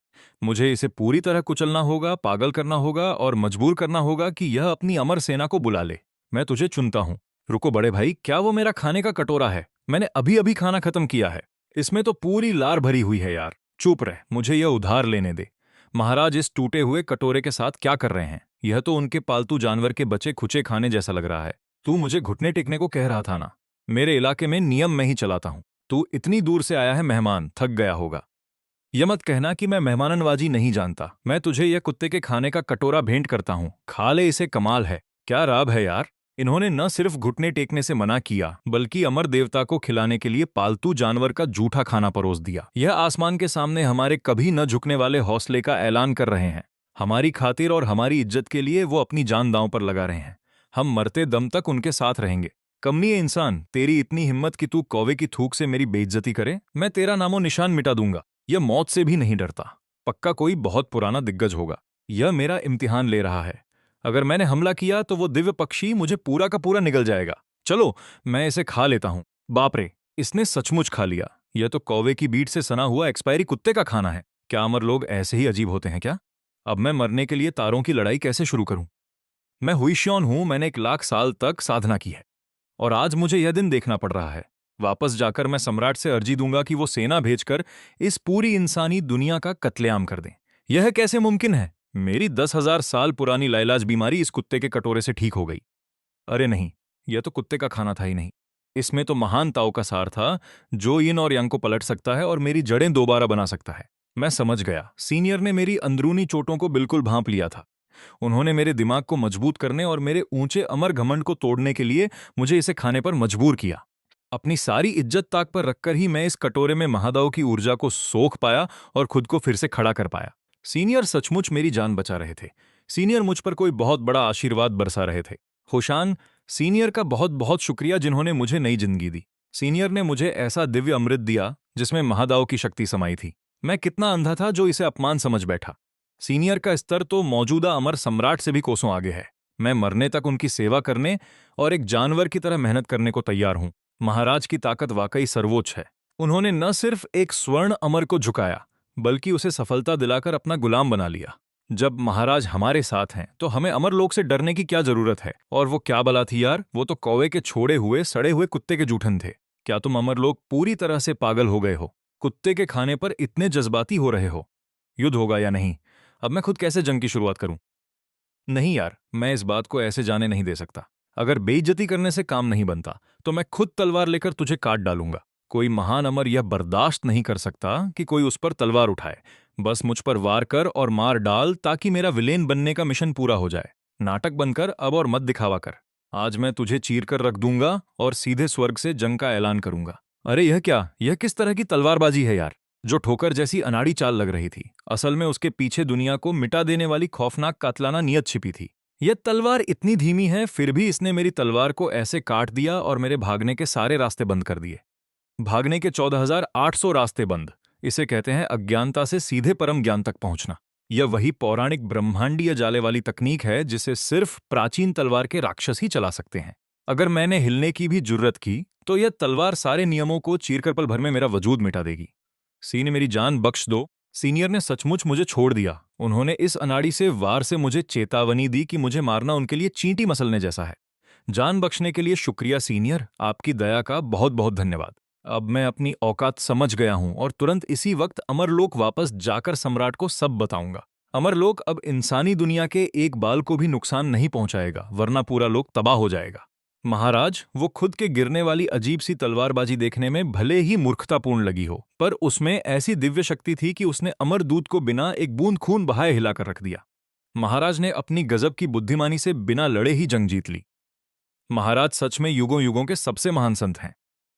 मुझे इसे पूरी तरह कुचलना होगा, पागल करना होगा और मजबूर करना होगा कि यह अपनी अमर सेना को बुला ले। मैं तुझे चुनता हूं। रुको बड़े भाई, क्या वो मेरा खाने का कटोरा है? मैंने अभी अभी खाना खत्म किया है। इसमें तो पूरी लार भरी हुई है यार। चुप रह, मुझे यह उधार लेने दे। महाराज इस टूटे हुए कटोरे के साथ क्या कर रहे हैं? यह तो उनके पालतू जानवर के बचे खुचे खाने जैसा लग रहा है। तू मुझे घुटने टेकने को कह रहा था ना? मेरे इलाके में नियम मैं ही चलाता हूं। तू इतनी दूर से आया है मेहमान, थक गया होगा। यह मत कहना कि मैं मेहमाननवाजी नहीं जानता। मैं तुझे यह कुत्ते के खाने का कटोरा भेंट करता हूं, खा ले इसे, कमाल है। क्या राब है यार! इन्होंने न सिर्फ घुटने टेकने से मना किया, बल्कि अमर देवता को खिलाने के लिए पालतू जानवर का जूठा खाना परोस दिया। यह आसमान के सामने हमारे कभी न झुकने वाले हौसले का ऐलान कर रहे हैं। हमारी खातिर और हमारी इज्जत के लिए वो अपनी जान दांव पर लगा रहे हैं। हम मरते दम तक उनके साथ रहेंगे। कमनीय इंसान, तेरी इतनी हिम्मत कि तू कौवे की थूक से मेरी बेइज्जती करे? मैं तेरा नामो निशान मिटा दूंगा। यह मौत से भी नहीं डरता। पक्का कोई बहुत पुराना दिग्गज होगा। यह मेरा इम्तिहान ले रहा है। अगर मैंने हमला किया तो वो दिव्य पक्षी मुझे पूरा का पूरा निगल जाएगा। चलो, मैं इसे खा लेता हूं। बाप रे, इसने सचमुच खा लिया। यह तो कौवे की बीट से सना हुआ एक्सपायरी कुत्ते का खाना है। क्या अमर लोग ऐसे ही अजीब होते हैं क्या? अब मैं मरने के लिए तारों की लड़ाई कैसे शुरू करूं? मैं हुईश्योन हूं, मैंने 1 लाख साल तक साधना की है और आज मुझे यह दिन देखना पड़ रहा है। वापस जाकर मैं सम्राट से अर्जी दूंगा कि वो सेना भेजकर इस पूरी इंसानी दुनिया का कत्लेआम कर दें। यह कैसे मुमकिन है? मेरी 10,000 साल पुरानी लाइलाज बीमारी इस कुत्ते के कटोरे से ठीक हो गई। अरे नहीं, यह तो कुत्ते का खाना था ही नहीं। इसमें तो महान ताओ का सार था, जो यिन और यांग को पलट सकता है और मेरी जड़ें दोबारा बना सकता है। मैं समझ गया, सीनियर ने मेरी अंदरूनी चोटों को बिल्कुल भांप लिया था। उन्होंने मेरे दिमाग को मजबूत करने और मेरे ऊंचे अमर घमंड को तोड़ने के लिए मुझे इसे खाने पर मजबूर किया। अपनी सारी इज्जत ताक पर रखकर ही मैं इस कटोरे में महादाओ की ऊर्जा को सोख पाया और खुद को फिर से खड़ा कर पाया। सीनियर सचमुच मेरी जान बचा रहे थे। सीनियर मुझ पर कोई बहुत बड़ा आशीर्वाद बरसा रहे थे। होशान, सीनियर का बहुत बहुत शुक्रिया जिन्होंने मुझे नई जिंदगी दी। सीनियर ने मुझे ऐसा दिव्य अमृत दिया जिसमें महादाओ की शक्ति समाई थी। मैं कितना अंधा था जो इसे अपमान समझ बैठा। सीनियर का स्तर तो मौजूदा अमर सम्राट से भी कोसों आगे है। मैं मरने तक उनकी सेवा करने और एक जानवर की तरह मेहनत करने को तैयार हूं। महाराज की ताकत वाकई सर्वोच्च है। उन्होंने न सिर्फ एक स्वर्ण अमर को झुकाया, बल्कि उसे सफलता दिलाकर अपना गुलाम बना लिया। जब महाराज हमारे साथ हैं तो हमें अमरलोक से डरने की क्या जरूरत है? और वो क्या बला थी यार, वो तो कौवे के छोड़े हुए सड़े हुए कुत्ते के जूठन थे। क्या तुम अमरलोक पूरी तरह से पागल हो गए हो? कुत्ते के खाने पर इतने जज्बाती हो रहे हो? युद्ध होगा या नहीं? अब मैं खुद कैसे जंग की शुरुआत करूं? नहीं यार, मैं इस बात को ऐसे जाने नहीं दे सकता। अगर बेइज्जती करने से काम नहीं बनता तो मैं खुद तलवार लेकर तुझे काट डालूंगा। कोई महान अमर यह बर्दाश्त नहीं कर सकता कि कोई उस पर तलवार उठाए। बस मुझ पर वार कर और मार डाल ताकि मेरा विलेन बनने का मिशन पूरा हो जाए। नाटक बनकर अब और मत दिखावा कर। आज मैं तुझे चीर कर रख दूंगा और सीधे स्वर्ग से जंग का ऐलान करूंगा। अरे यह क्या? यह किस तरह की तलवारबाजी है यार? जो ठोकर जैसी अनाड़ी चाल लग रही थी, असल में उसके पीछे दुनिया को मिटा देने वाली खौफनाक कातलाना नियत छिपी थी। यह तलवार इतनी धीमी है, फिर भी इसने मेरी तलवार को ऐसे काट दिया और मेरे भागने के सारे रास्ते बंद कर दिए। भागने के 14,800 रास्ते बंद। इसे कहते हैं अज्ञानता से सीधे परम ज्ञान तक पहुंचना। यह वही पौराणिक ब्रह्मांडीय जाले वाली तकनीक है जिसे सिर्फ प्राचीन तलवार के राक्षस ही चला सकते हैं। अगर मैंने हिलने की भी जुर्रत की तो यह तलवार सारे नियमों को चीरकर पल भर में मेरा वजूद मिटा देगी। सी ने मेरी जान बख्श दो। सीनियर ने सचमुच मुझे छोड़ दिया। उन्होंने इस अनाड़ी से वार से मुझे चेतावनी दी कि मुझे मारना उनके लिए चींटी मसलने जैसा है। जान बख्शने के लिए शुक्रिया सीनियर, आपकी दया का बहुत बहुत धन्यवाद। अब मैं अपनी औकात समझ गया हूं और तुरंत इसी वक्त अमरलोक वापस जाकर सम्राट को सब बताऊंगा। अमरलोक अब इंसानी दुनिया के एक बाल को भी नुकसान नहीं पहुंचाएगा, वरना पूरा लोक तबाह हो जाएगा। महाराज, वो खुद के गिरने वाली अजीब सी तलवारबाजी देखने में भले ही मूर्खतापूर्ण लगी हो, पर उसमें ऐसी दिव्य शक्ति थी कि उसने अमर दूत को बिना एक बूंद खून बहाए हिलाकर रख दिया। महाराज ने अपनी गजब की बुद्धिमानी से बिना लड़े ही जंग जीत ली। महाराज सच में युगों युगों के सबसे महान संत हैं।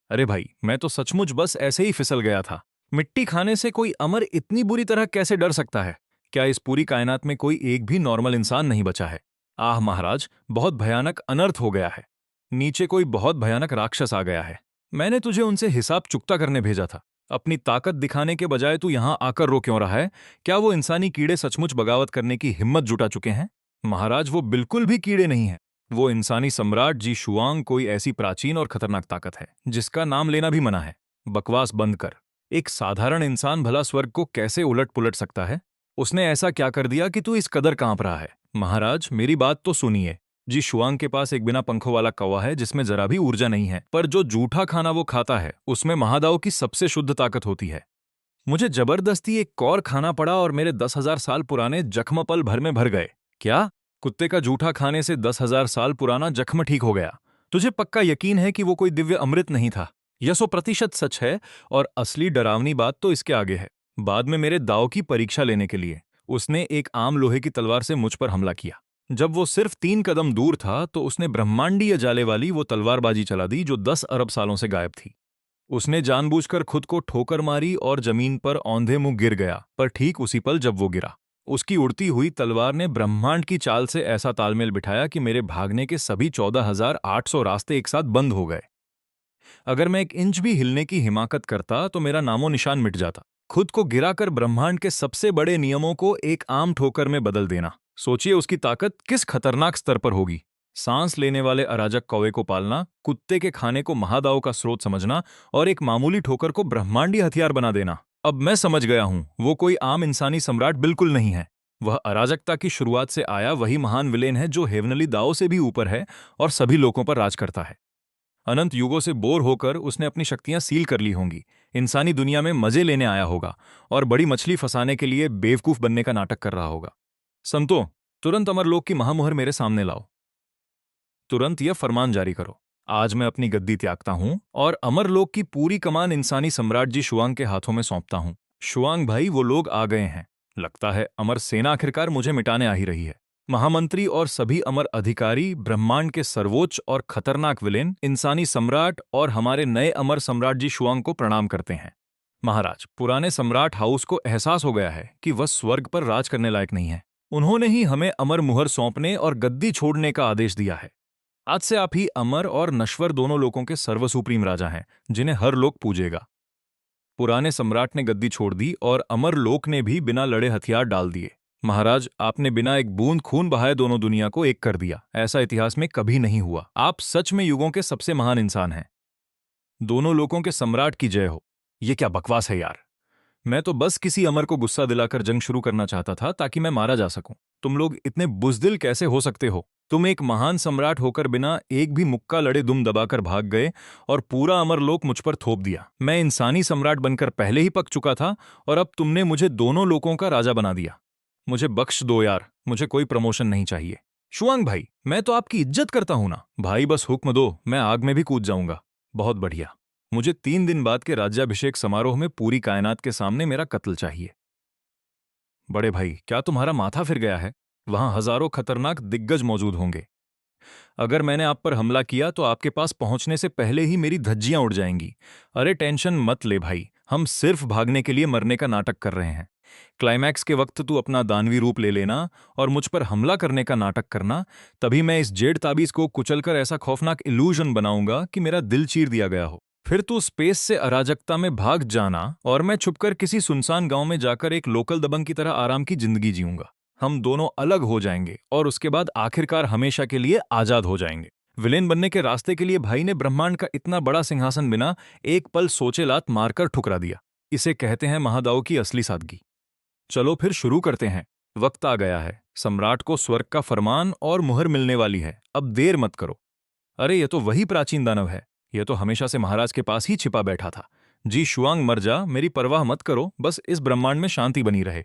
अरे भाई, मैं तो सचमुच बस ऐसे ही फिसल गया था। मिट्टी खाने से कोई अमर इतनी बुरी तरह कैसे डर सकता है? क्या इस पूरी कायनात में कोई एक भी नॉर्मल इंसान नहीं बचा है? आह महाराज, बहुत भयानक अनर्थ हो गया है। नीचे कोई बहुत भयानक राक्षस आ गया है। मैंने तुझे उनसे हिसाब चुकता करने भेजा था। अपनी ताकत दिखाने के बजाय तू यहां आकर रो क्यों रहा है? क्या वो इंसानी कीड़े सचमुच बगावत करने की हिम्मत जुटा चुके हैं? महाराज, वो बिल्कुल भी कीड़े नहीं हैं। वो इंसानी सम्राट जी शुआंग कोई ऐसी प्राचीन और खतरनाक ताकत है जिसका नाम लेना भी मना है। बकवास बंद कर। एक साधारण इंसान भला स्वर्ग को कैसे उलट पुलट सकता है? उसने ऐसा क्या कर दिया कि तू इस कदर कांप रहा है? महाराज, मेरी बात तो सुनिए। जी शुआंग के पास एक बिना पंखों वाला कौवा है जिसमें जरा भी ऊर्जा नहीं है, पर जो जूठा खाना वो खाता है उसमें महादाओ की सबसे शुद्ध ताकत होती है। मुझे जबरदस्ती एक कौर खाना पड़ा और मेरे 10,000 साल पुराने जख्म पल भर में भर गए। क्या? कुत्ते का जूठा खाने से 10,000 साल पुराना जख्म ठीक हो गया? तुझे पक्का यकीन है कि वो कोई दिव्य अमृत नहीं था? यह 100% सच है। और असली डरावनी बात तो इसके आगे है। बाद में मेरे दाव की परीक्षा लेने के लिए उसने एक आम लोहे की तलवार से मुझ पर हमला किया। जब वो सिर्फ 3 कदम दूर था तो उसने ब्रह्मांडीय जाले वाली वो तलवारबाजी चला दी जो 10 अरब सालों से गायब थी। उसने जानबूझकर खुद को ठोकर मारी और जमीन पर औंधे मुंह गिर गया। पर ठीक उसी पल जब वो गिरा, उसकी उड़ती हुई तलवार ने ब्रह्मांड की चाल से ऐसा तालमेल बिठाया कि मेरे भागने के सभी 14,800 रास्ते एक साथ बंद हो गए। अगर मैं 1 इंच भी हिलने की हिमाकत करता तो मेरा नामो निशान मिट जाता। खुद को गिराकर ब्रह्मांड के सबसे बड़े नियमों को एक आम ठोकर में बदल देना, सोचिए उसकी ताकत किस खतरनाक स्तर पर होगी। सांस लेने वाले अराजक कौवे को पालना, कुत्ते के खाने को महादाओ का स्रोत समझना और एक मामूली ठोकर को ब्रह्मांडीय हथियार बना देना। अब मैं समझ गया हूं, वो कोई आम इंसानी सम्राट बिल्कुल नहीं है। वह अराजकता की शुरुआत से आया वही महान विलेन है जो हेवनली दाओ से भी ऊपर है और सभी लोगों पर राज करता है। अनंत युगों से बोर होकर उसने अपनी शक्तियां सील कर ली होंगी। इंसानी दुनिया में मजे लेने आया होगा और बड़ी मछली फंसाने के लिए बेवकूफ बनने का नाटक कर रहा होगा। संतो, तुरंत अमरलोक की महामुहर मेरे सामने लाओ। तुरंत यह फरमान जारी करो। आज मैं अपनी गद्दी त्यागता हूं और अमरलोक की पूरी कमान इंसानी सम्राट जी शुआंग के हाथों में सौंपता हूं। शुआंग भाई, वो लोग आ गए हैं। लगता है अमर सेना आखिरकार मुझे मिटाने आ ही रही है। महामंत्री और सभी अमर अधिकारी, ब्रह्मांड के सर्वोच्च और खतरनाक विलेन, इंसानी सम्राट और हमारे नए अमर सम्राट जी शुआंग को प्रणाम करते हैं। महाराज, पुराने सम्राट हाउस को एहसास हो गया है कि वह स्वर्ग पर राज करने लायक नहीं है। उन्होंने ही हमें अमर मुहर सौंपने और गद्दी छोड़ने का आदेश दिया है। आज से आप ही अमर और नश्वर दोनों लोगों के सर्वसुप्रीम राजा हैं, जिन्हें हर लोग पूजेगा। पुराने सम्राट ने गद्दी छोड़ दी और अमर लोक ने भी बिना लड़े हथियार डाल दिए। महाराज, आपने बिना एक बूंद खून बहाए दोनों दुनिया को एक कर दिया। ऐसा इतिहास में कभी नहीं हुआ। आप सच में युगों के सबसे महान इंसान हैं। दोनों लोगों के सम्राट की जय हो। ये क्या बकवास है यार। मैं तो बस किसी अमर को गुस्सा दिलाकर जंग शुरू करना चाहता था ताकि मैं मारा जा सकूं। तुम लोग इतने बुज़दिल कैसे हो सकते हो? तुम एक महान सम्राट होकर बिना एक भी मुक्का लड़े दुम दबाकर भाग गए और पूरा अमरलोक मुझ पर थोप दिया। मैं इंसानी सम्राट बनकर पहले ही पक चुका था और अब तुमने मुझे दोनों लोकों का राजा बना दिया। मुझे बख्श दो यार, मुझे कोई प्रमोशन नहीं चाहिए। शुआंग भाई, मैं तो आपकी इज्जत करता हूं ना। भाई बस हुक्म दो, मैं आग में भी कूद जाऊंगा। बहुत बढ़िया। मुझे 3 दिन बाद के राज्याभिषेक समारोह में पूरी कायनात के सामने मेरा कत्ल चाहिए। बड़े भाई, क्या तुम्हारा माथा फिर गया है? वहां हजारों खतरनाक दिग्गज मौजूद होंगे। अगर मैंने आप पर हमला किया तो आपके पास पहुंचने से पहले ही मेरी धज्जियां उड़ जाएंगी। अरे टेंशन मत ले भाई, हम सिर्फ भागने के लिए मरने का नाटक कर रहे हैं। क्लाइमैक्स के वक्त तू अपना दानवी रूप ले लेना और मुझ पर हमला करने का नाटक करना। तभी मैं इस जेड ताबीज को कुचलकर ऐसा खौफनाक इल्यूजन बनाऊंगा कि मेरा दिल चीर दिया गया हो। फिर तू स्पेस से अराजकता में भाग जाना और मैं छुपकर किसी सुनसान गांव में जाकर एक लोकल दबंग की तरह आराम की जिंदगी जीऊंगा। हम दोनों अलग हो जाएंगे और उसके बाद आखिरकार हमेशा के लिए आजाद हो जाएंगे। विलेन बनने के रास्ते के लिए भाई ने ब्रह्मांड का इतना बड़ा सिंहासन बिना एक पल सोचे लात मारकर ठुकरा दिया। इसे कहते हैं महादाओ की असली सादगी। चलो फिर शुरू करते हैं। वक्त आ गया है। सम्राट को स्वर्ग का फरमान और मुहर मिलने वाली है। अब देर मत करो। अरे ये तो वही प्राचीन दानव है। यह तो हमेशा से महाराज के पास ही छिपा बैठा था। जी शुआंग, मर जा, मेरी परवाह मत करो, बस इस ब्रह्मांड में शांति बनी रहे।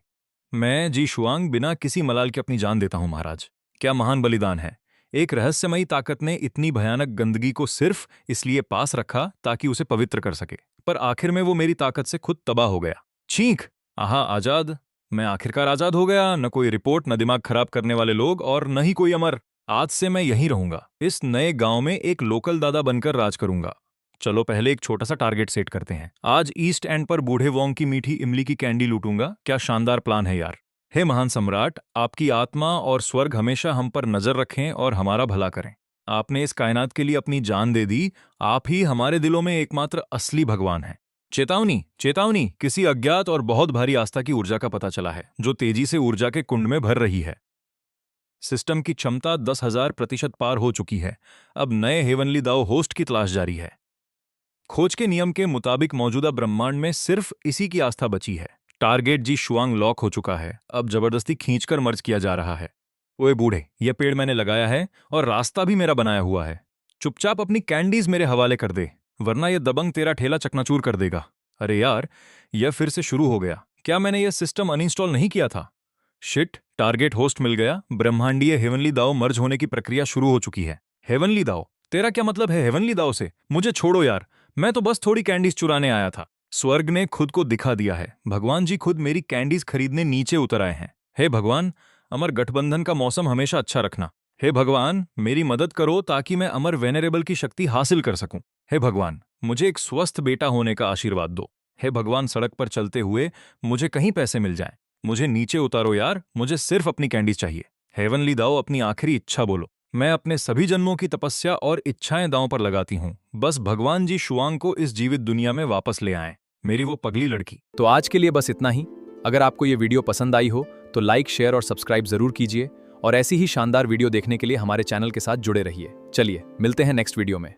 मैं जी शुआंग बिना किसी मलाल के अपनी जान देता हूं महाराज। क्या महान बलिदान है। एक रहस्यमयी ताकत ने इतनी भयानक गंदगी को सिर्फ इसलिए पास रखा ताकि उसे पवित्र कर सके, पर आखिर में वो मेरी ताकत से खुद तबाह हो गया। छींक। आहा, आजाद। मैं आखिरकार आजाद हो गया। न कोई रिपोर्ट, न दिमाग खराब करने वाले लोग और न ही कोई अमर। आज से मैं यहीं रहूंगा। इस नए गांव में एक लोकल दादा बनकर राज करूंगा। चलो पहले एक छोटा सा टारगेट सेट करते हैं। आज ईस्ट एंड पर बूढ़े वोंग की मीठी इमली की कैंडी लूटूंगा। क्या शानदार प्लान है यार। हे महान सम्राट, आपकी आत्मा और स्वर्ग हमेशा हम पर नजर रखें और हमारा भला करें। आपने इस कायनात के लिए अपनी जान दे दी। आप ही हमारे दिलों में एकमात्र असली भगवान हैं। चेतावनी, चेतावनी, किसी अज्ञात और बहुत भारी आस्था की ऊर्जा का पता चला है जो तेजी से ऊर्जा के कुंड में भर रही है। सिस्टम की क्षमता 10,000% पार हो चुकी है। अब नए हेवनली दाओ होस्ट की तलाश जारी है। खोज के नियम के मुताबिक मौजूदा ब्रह्मांड में सिर्फ इसी की आस्था बची है। टारगेट जी शुआंग लॉक हो चुका है। अब जबरदस्ती खींचकर मर्ज किया जा रहा है। ओए बूढ़े, यह पेड़ मैंने लगाया है और रास्ता भी मेरा बनाया हुआ है। चुपचाप अपनी कैंडीज मेरे हवाले कर दे, वरना यह दबंग तेरा ठेला चकनाचूर कर देगा। अरे यार, यह फिर से शुरू हो गया। क्या मैंने यह सिस्टम अनइंस्टॉल नहीं किया था? शिट, टारगेट होस्ट मिल गया। ब्रह्मांडीय हेवनली दाओ मर्ज होने की प्रक्रिया शुरू हो चुकी है। हेवनली दाओ? तेरा क्या मतलब है हेवनली दाओ से? मुझे छोड़ो यार, मैं तो बस थोड़ी कैंडीज चुराने आया था। स्वर्ग ने खुद को दिखा दिया है। भगवान जी खुद मेरी कैंडीज खरीदने नीचे उतर आए हैं। हे भगवान, अमर गठबंधन का मौसम हमेशा अच्छा रखना। हे भगवान, मेरी मदद करो ताकि मैं अमर वेनेरेबल की शक्ति हासिल कर सकूं। हे भगवान, मुझे एक स्वस्थ बेटा होने का आशीर्वाद दो। हे भगवान, सड़क पर चलते हुए मुझे कहीं पैसे मिल जाएं। मुझे नीचे उतारो यार, मुझे सिर्फ अपनी कैंडीज चाहिए। हेवनली दाओ, अपनी आखिरी इच्छा बोलो। मैं अपने सभी जन्मों की तपस्या और इच्छाएं दांव पर लगाती हूँ। बस भगवान जी शुआंग को इस जीवित दुनिया में वापस ले आएं, मेरी वो पगली लड़की। तो आज के लिए बस इतना ही। अगर आपको ये वीडियो पसंद आई हो तो लाइक, शेयर और सब्सक्राइब जरूर कीजिए और ऐसी ही शानदार वीडियो देखने के लिए हमारे चैनल के साथ जुड़े रहिए। चलिए मिलते हैं नेक्स्ट वीडियो में।